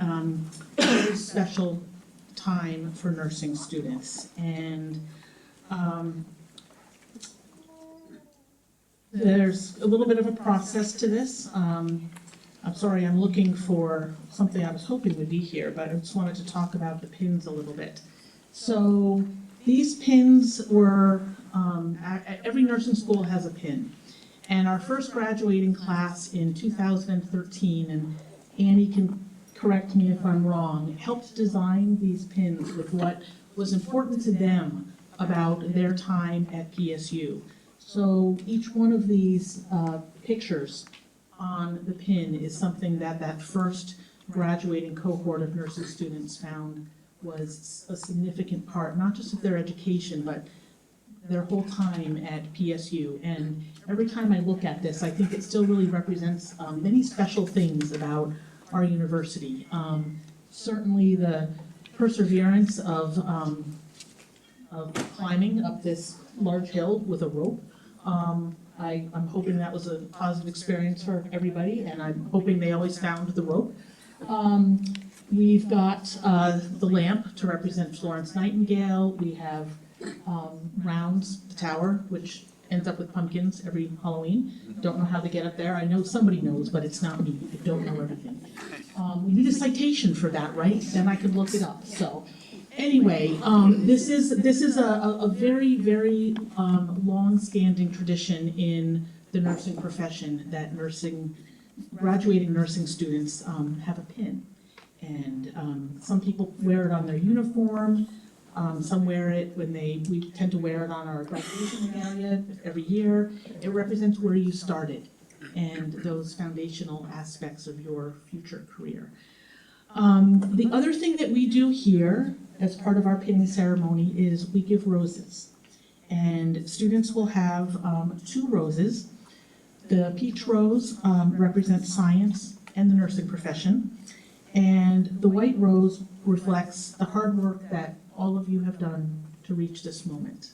special time for nursing students, and there's a little bit of a process to this. I'm sorry, I'm looking for something I was hoping would be here, but I just wanted to talk about the pins a little bit. So these pins were, every nursing school has a pin. And our first graduating class in 2013, and Annie can correct me if I'm wrong, helped design these pins with what was important to them about their time at PSU. So each one of these pictures on the pin is something that first graduating cohort of nursing students found was a significant part, not just of their education, but their whole time at PSU. And every time I look at this, I think it still really represents many special things about our university. Certainly the perseverance of climbing up this large hill with a rope. I'm hoping that was a positive experience for everybody, and I'm hoping they always found the rope. We've got the lamp to represent Florence Nightingale. We have Rounds, the tower, which ends up with pumpkins every Halloween. Don't know how to get up there. I know somebody knows, but it's not me. I don't know everything. We need a citation for that, right? Then I could look it up. So anyway, this is a very, very long-standing tradition in the nursing profession that graduating nursing students have a pin. And some people wear it on their uniform. Some wear it when we tend to wear it on our graduation regalia every year. It represents where you started and those foundational aspects of your future career. The other thing that we do here as part of our pinning ceremony is we give roses. And students will have 2 roses. The peach rose represents science and the nursing profession. And the white rose reflects the hard work that all of you have done to reach this moment.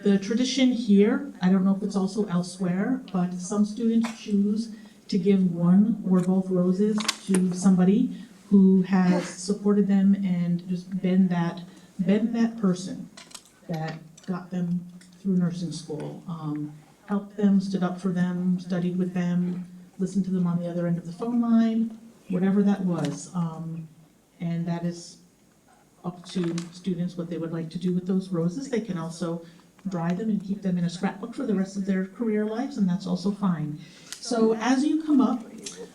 The tradition here, I don't know if it's also elsewhere, but some students choose to give one or both roses to somebody who has supported them and just been that person that got them through nursing school, helped them, stood up for them, studied with them, listened to them on the other end of the phone line, whatever that was. And that is up to students what they would like to do with those roses. They can also dry them and keep them in a scrapbook for the rest of their career lives, and that's also fine. So as you come up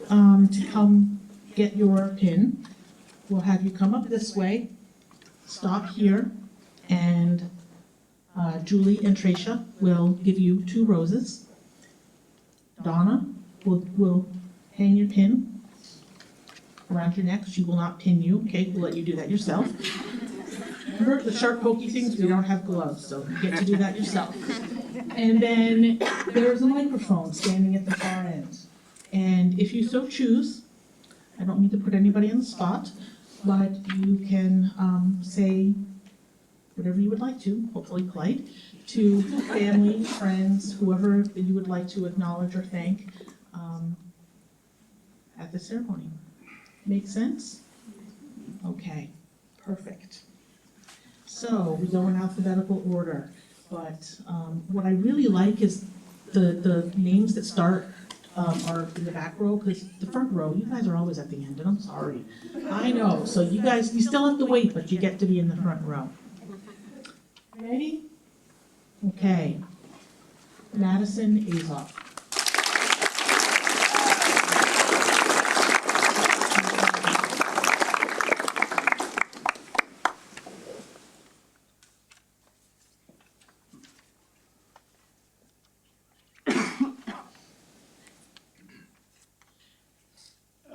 to come get your pin, we'll have you come up this way, stop here, and Julie and Tricia will give you 2 roses. Donna will hang your pin around your neck. She will not pin you, okay? We'll let you do that yourself. Remember, the sharp pokey things, we don't have gloves, so you get to do that yourself. And then there's a microphone standing at the far end. And if you so choose, I don't mean to put anybody on the spot, but you can say whatever you would like to, hopefully polite, to family, friends, whoever that you would like to acknowledge or thank at the ceremony. Make sense? Okay, perfect. So we go in alphabetical order, but what I really like is the names that start are in the back row, because the front row, you guys are always at the end, and I'm sorry. I know, so you still have to wait, but you get to be in the front row. Ready? Okay. Madison Azoff.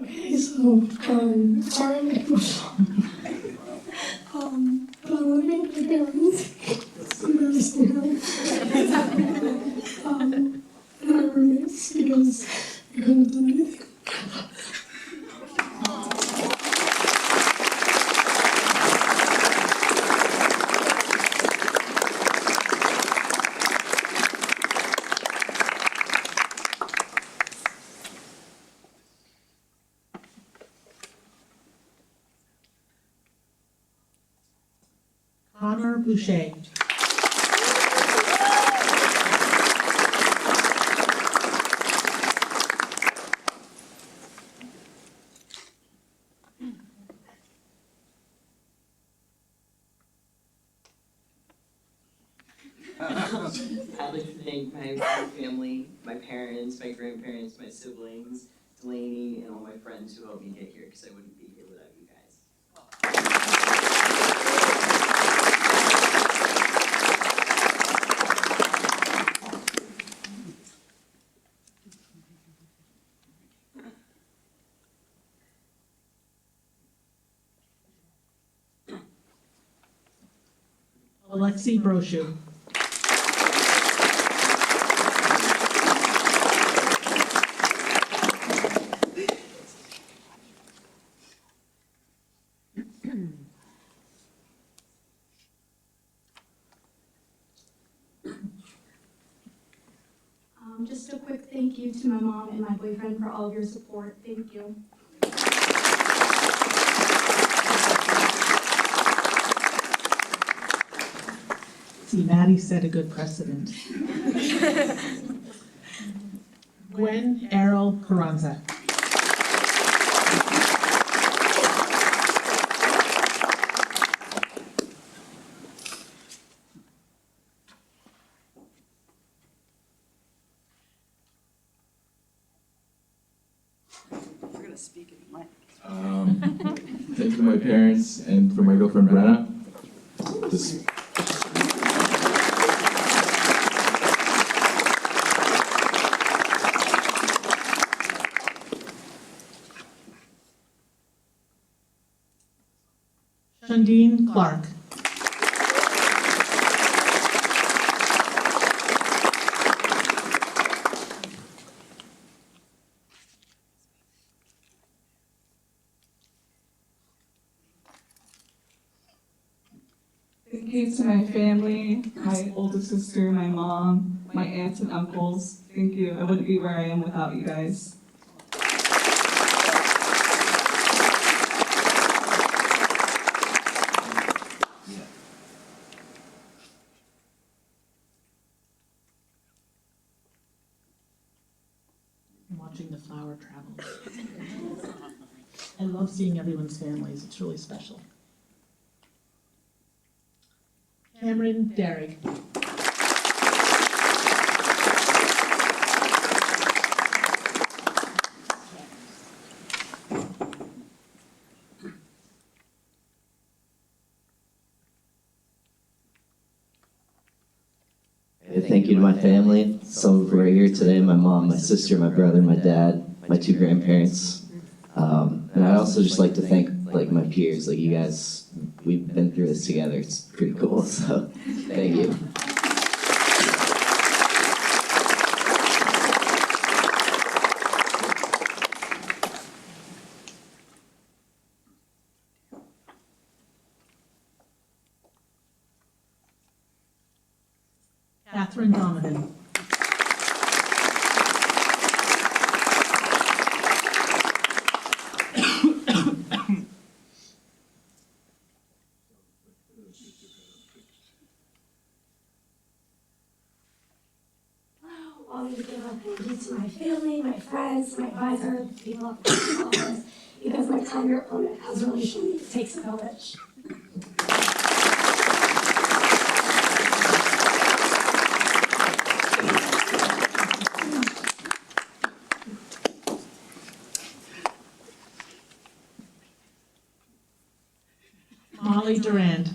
Okay, so, sorry I'm making but I want to thank my parents. And our roommates, because we couldn't have done anything. Connor Boucher. I'd like to thank my family, my parents, my grandparents, my siblings, Delaney, and all my friends who helped me get here, because I wouldn't be here without you guys. Alexi Brochu. Just a quick thank you to my mom and my boyfriend for all of your support. Thank you. See, Maddie set a good precedent. Gwen Errol Carranza. We're gonna speak in the mic. Thank you to my parents and for my girlfriend Brenna. Shundeen Clark. Thank you to my family, my oldest sister, my mom, my aunts and uncles. Thank you. I wouldn't be where I am without you guys. I'm watching the flower travel. I love seeing everyone's families. It's really special. Cameron Derrick. Thank you to my family, some who are here today, my mom, my sister, my brother, my dad, my 2 grandparents. And I'd also just like to thank my peers, you guys, we've been through this together, it's pretty cool, so thank you. Catherine Donovan. I want to give a thank you to my family, my friends, my advisor, people at the office, because my time here at Plymouth has really shown me it takes a village. Molly Durand.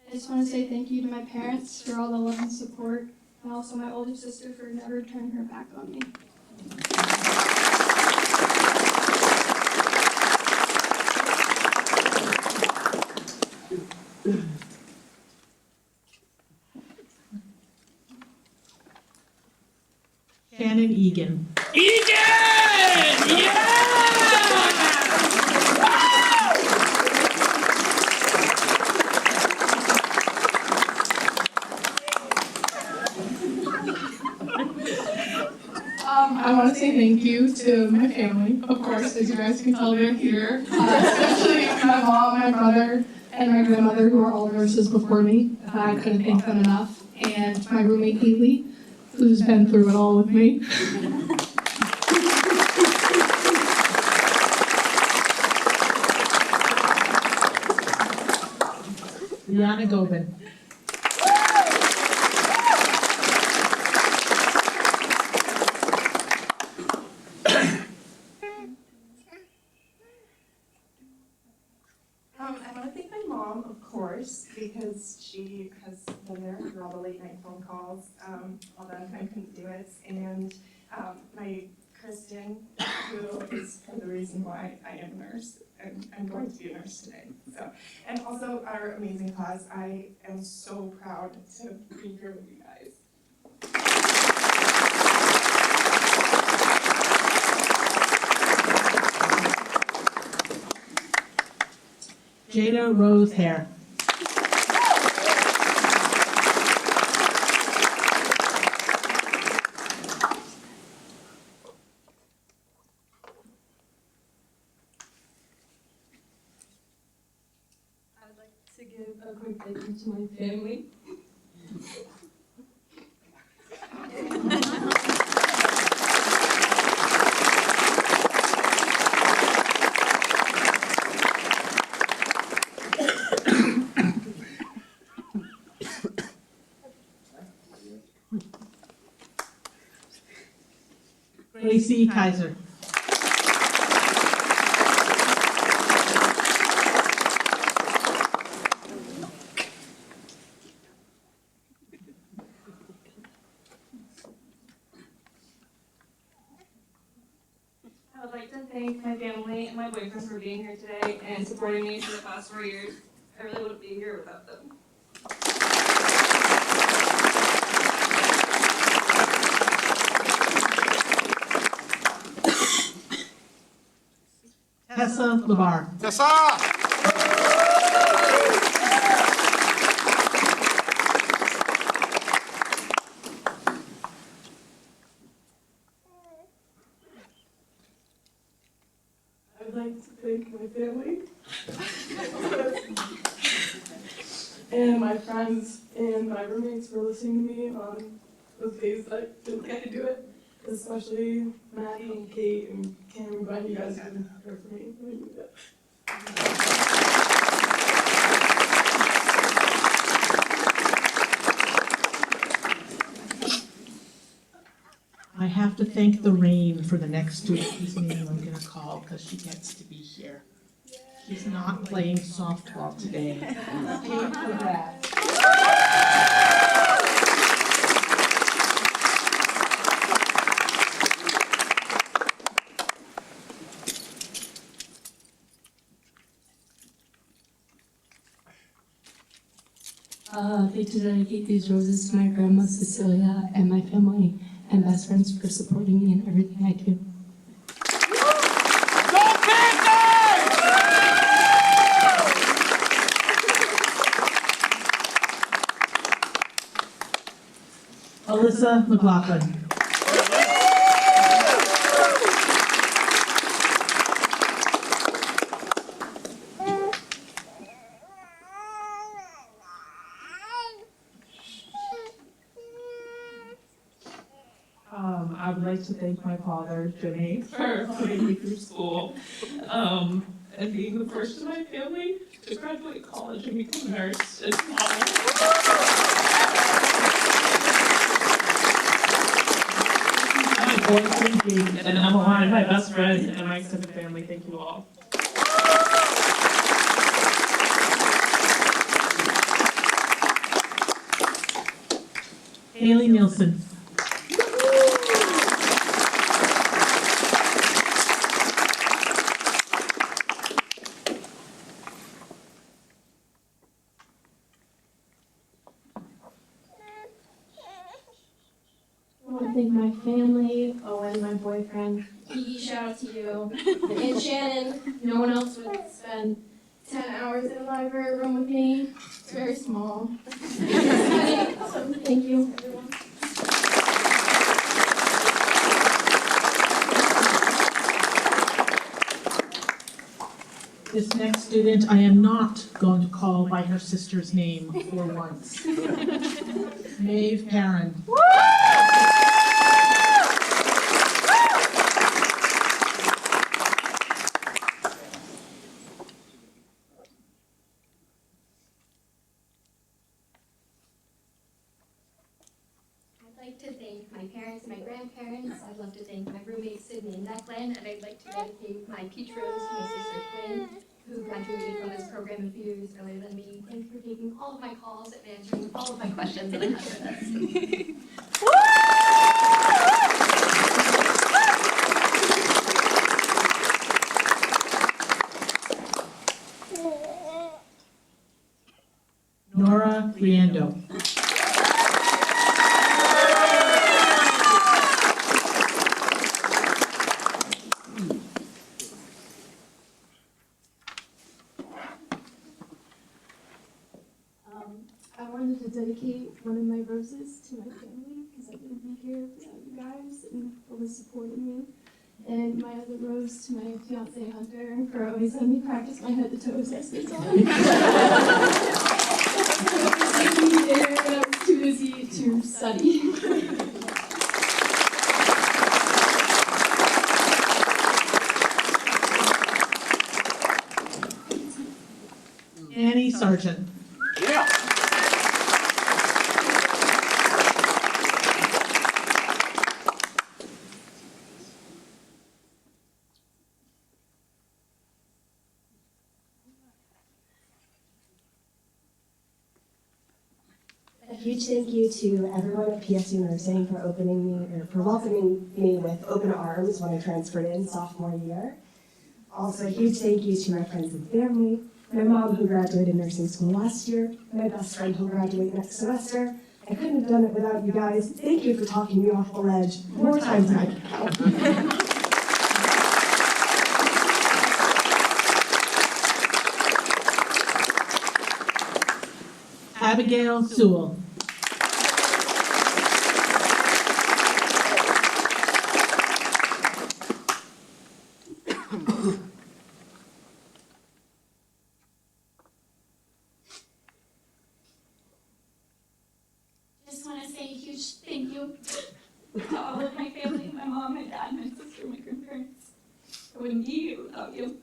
I just want to say thank you to my parents for all the love and support, and also my older sister for never turning her back on me. Shannon Egan. I want to say thank you to my family, of course, as you guys can tell they're here, especially my mom, my brother, and my grandmother who are all nurses before me. I couldn't thank them enough. And my roommate Haley, who's been through it all with me. Liana Gobin. I want to thank my mom, of course, because she has been there through all the late night phone calls, although I couldn't do it, and my Kristen, who is the reason why I am a nurse, and I'm going to be a nurse today. So, and also our amazing class. I am so proud to be here with you guys. Jada Rose Hare. I'd like to give a quick thank you to my family. Gracie Kaiser. I would like to thank my family and my boyfriend for being here today and supporting me for the past 4 years. I really wouldn't be here without them. Tessa LeVar. Tessa! I'd like to thank my family and my friends and my roommates for listening to me on those days that I didn't get to do it, especially Maddie and Kate and Cam. Glad you guys have been there for me. I need that. I have to thank the rain for the next student whose name I'm gonna call because she gets to be here. She's not playing softball today. Yay for that. I'd like to dedicate these roses to my grandma Cecilia and my family and best friends for supporting me in everything I do. Alyssa McLaughlin. I would like to thank my father, Jimmy, for putting me through school, and being the first in my family to graduate college and become a nurse as well. My boyfriend, Jake, and Emmeline, my best friend, and my extended family. Thank you all. Haley Nielsen. I want to thank my family, Owen, my boyfriend, Kiki, shout out to you, and Shannon. No one else would spend 10 hours in a library room with me. It's very small. So thank you, everyone. This next student I am not going to call by her sister's name for once. Maeve Perrin. I'd like to thank my parents and my grandparents. I'd love to thank my roommates, Sydney and Declan, and I'd like to dedicate my Petros to my sister Quinn, who graduated from this program a few years earlier than me. Thank you for taking all of my calls and answering all of my questions that I had for this. Nora Riando. I wanted to dedicate one of my roses to my family because I couldn't be here without you guys and always supporting me. And my other rose to my fiance Hunter for always letting me practice my head to toe assessments on. Taking me there when I was too busy to study. Annie Sargent. Yeah. A huge thank you to everyone at PSU Nursing for for welcoming me with open arms when I transferred in sophomore year. Also, a huge thank you to my friends and family, my mom who graduated nursing school last year, my best friend who will graduate next semester. I couldn't have done it without you guys. Thank you for talking me off the ledge more times than I can count. Abigail Sewell. Just want to say a huge thank you to all of my family, my mom, my dad, my sister, my grandparents. I wouldn't be here without you.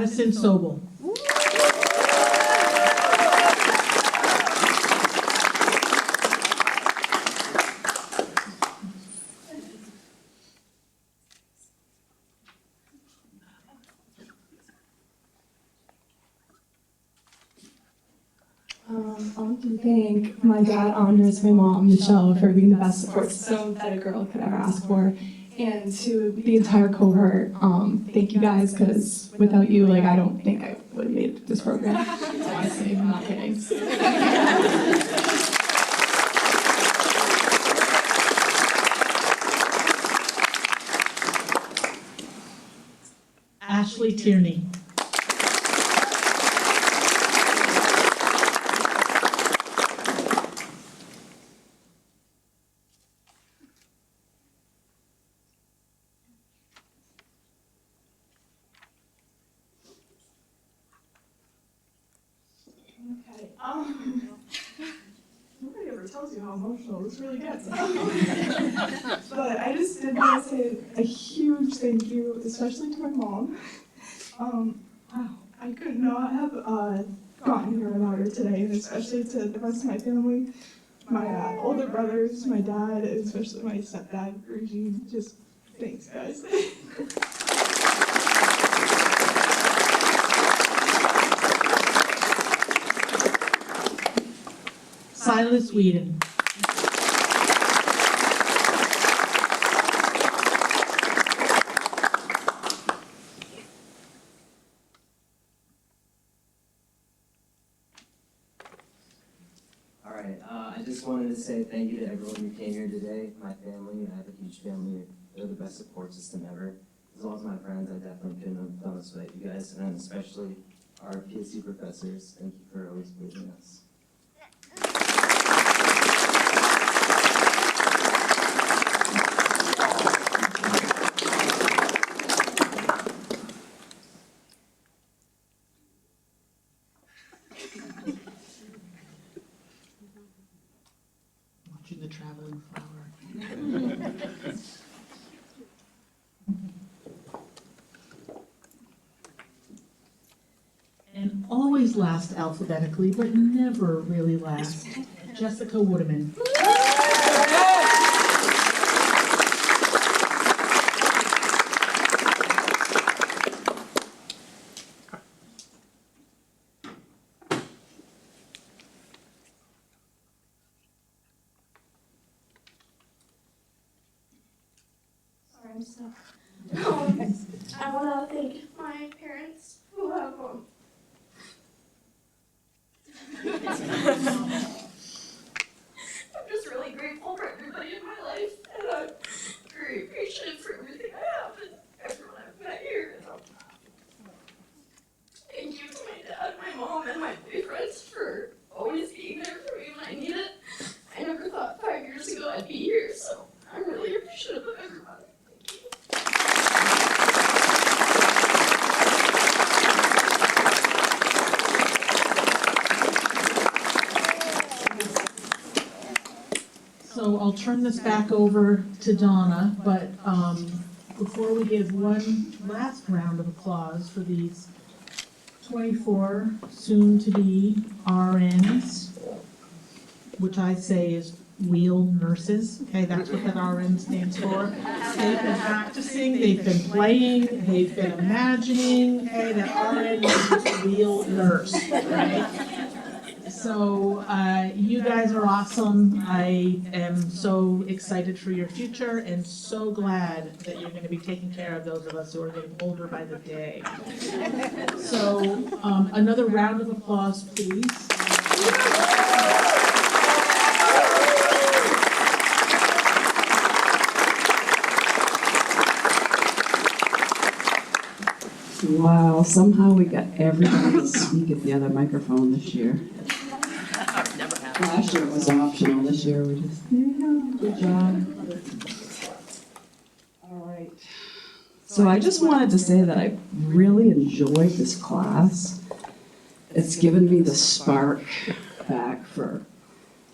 Madison Sobel. I want to thank my dad, Andres, my mom, Michelle, for being the best support system that a girl could ever ask for. And to the entire cohort, thank you guys, because without you, like, I don't think I would have made this program. Honestly, I'm not kidding. Ashley Tierney. Okay. Nobody ever tells you how emotional this really gets. But I just did want to say a huge thank you, especially to my mom. Wow, I could not have gotten here without her today, and especially to the rest of my family, my older brothers, my dad, especially my stepdad, Regine. Just thanks, guys. Silas Whedon. All right, I just wanted to say thank you to everyone who came here today. My family, I have a huge family. They're the best support system ever. As well as my friends, I definitely couldn't have done this without you guys, and especially our PSU professors. Thank you for always believing in us. Watching the traveling flower. And always last alphabetically, but never really last. Jessica Wooderman. Sorry, I'm stuck. I want to thank my parents who have I'm just really grateful for everybody in my life, and I'm very appreciative for everything I have and everyone I've met here. And thank you to my dad, my mom, and my boyfriends for always being there for me when I need it. I never thought 5 years ago I'd be here, so I'm really appreciative of everybody. So I'll turn this back over to Donna, but before we give one last round of applause for these 24 soon-to-be RNs, which I say is wheel nurses, okay, that's what that RN stands for. They've been practicing, they've been playing, they've been imagining, okay, that RN means wheel nurse, right? So you guys are awesome. I am so excited for your future and so glad that you're going to be taking care of those of us who are getting older by the day. So another round of applause, please. Wow, somehow we got everybody to speak at the other microphone this year. Last year it was optional, this year we just, good job. All right. So I just wanted to say that I really enjoyed this class. It's given me the spark back for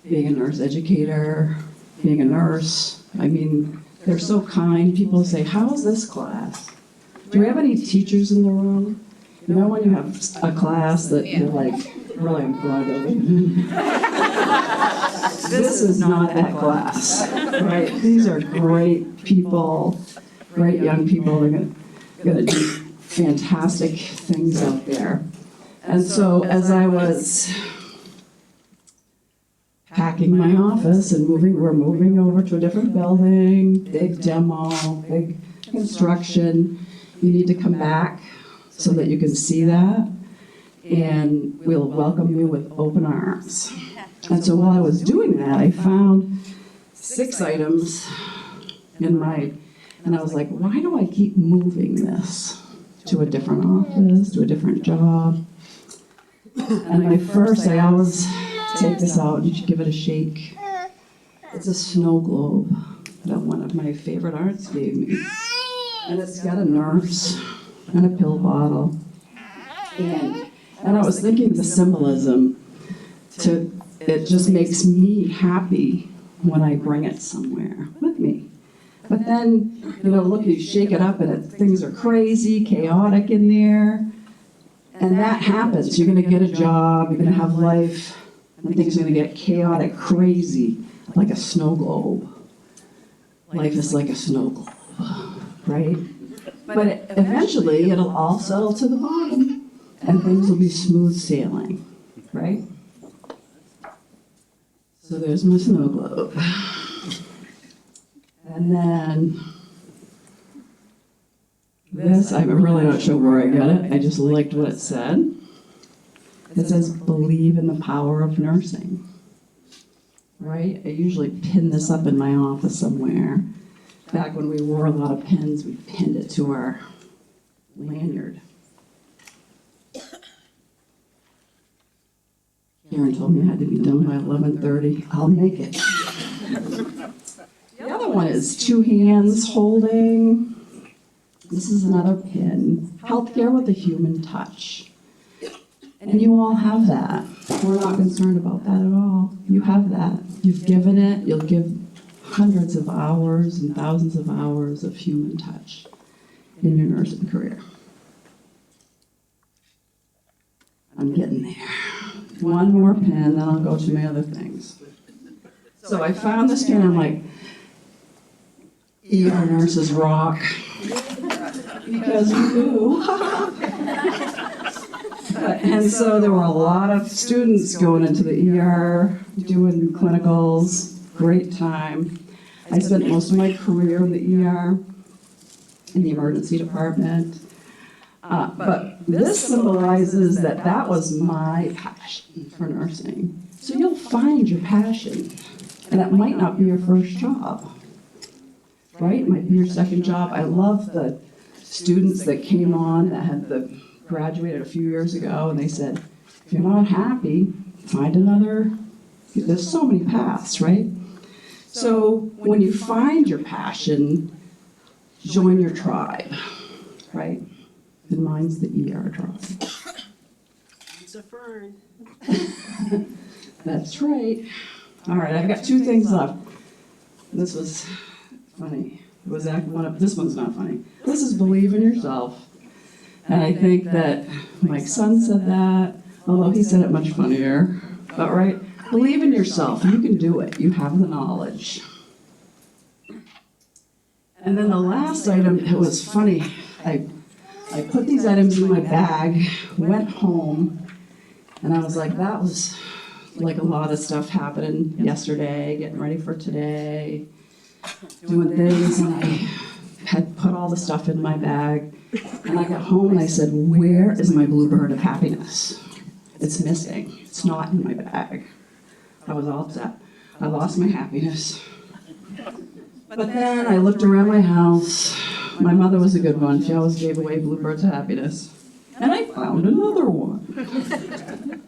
being a nurse educator, being a nurse. I mean, they're so kind. People say, how's this class? Do we have any teachers in the room? You know when you have a class that you're like, really, I'm glad that this is not that class, right? These are great people, great young people. They're gonna do fantastic things out there. And so as I was packing my office and we're moving over to a different building, big demo, big construction. You need to come back so that you can see that, and we'll welcome you with open arms. And so while I was doing that, I found 6 items and I was like, why do I keep moving this to a different office, to a different job? And my first, I always take this out, you should give it a shake. It's a snow globe that one of my favorite arts gave me. And it's got a nurse and a pill bottle. And I was thinking the symbolism, it just makes me happy when I bring it somewhere with me. But then, look, you shake it up and things are crazy, chaotic in there. And that happens. You're going to get a job, you're going to have life, and things are going to get chaotic, crazy, like a snow globe. Life is like a snow globe, right? But eventually, it'll all settle to the bottom, and things will be smooth sailing, right? So there's my snow globe. And then this, I'm really not sure where I got it. I just liked what it said. It says, believe in the power of nursing. Right? I usually pin this up in my office somewhere. Back when we wore a lot of pins, we pinned it to our lanyard. Karen told me I had to be done by 11:30. I'll make it. The other one is 2 hands holding. This is another pin. Healthcare with a human touch. And you all have that. We're not concerned about that at all. You have that. You've given it. You'll give hundreds of hours and thousands of hours of human touch in your nursing career. I'm getting there. One more pin, then I'll go to my other things. So I found this pin, I'm like, ER nurses rock. Because we do. And so there were a lot of students going into the ER, doing clinicals, great time. I spent most of my career in the ER, in the emergency department. But this symbolizes that was my passion for nursing. So you'll find your passion, and it might not be your first job, right? It might be your second job. I love the students that came on that had graduated a few years ago, and they said, if you're not happy, find another. There's so many paths, right? So when you find your passion, join your tribe, right? And mine's the ER tribe. It's a fern. That's right. All right, I've got 2 things left. This was funny. It was this one's not funny. This is believe in yourself. And I think that my son said that, although he said it much funnier. But right, believe in yourself. You can do it. You have the knowledge. And then the last item, it was funny. I put these items in my bag, went home, and I was like, that was like a lot of stuff happening yesterday, getting ready for today, doing things, and I had put all the stuff in my bag, and I got home and I said, where is my bluebird of happiness? It's missing. It's not in my bag. I was all upset. I lost my happiness. But then I looked around my house. My mother was a good one. She always gave away bluebirds of happiness. And I found another one.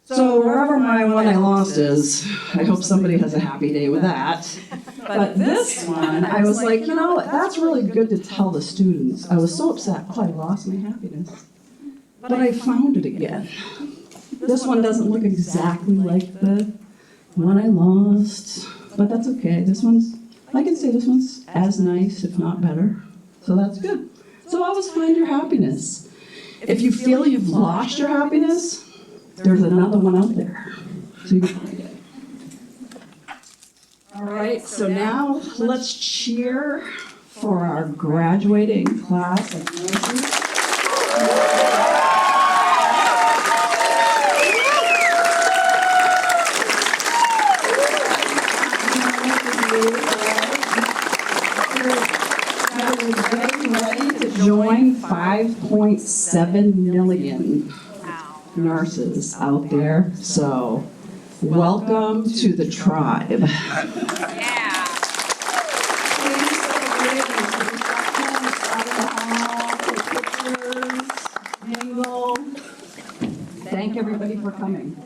So wherever my one I lost is, I hope somebody has a happy day with that. But this one, I was like, that's really good to tell the students. I was so upset, I lost my happiness. But I found it again. This one doesn't look exactly like the one I lost, but that's okay. I can say this one's as nice, if not better. So that's good. So always find your happiness. If you feel you've lost your happiness, there's another one out there. So you can find it. All right, so now let's cheer for our graduating class of nurses. Getting ready to join 5.7 million nurses out there. So welcome to the tribe. Thank everybody for coming.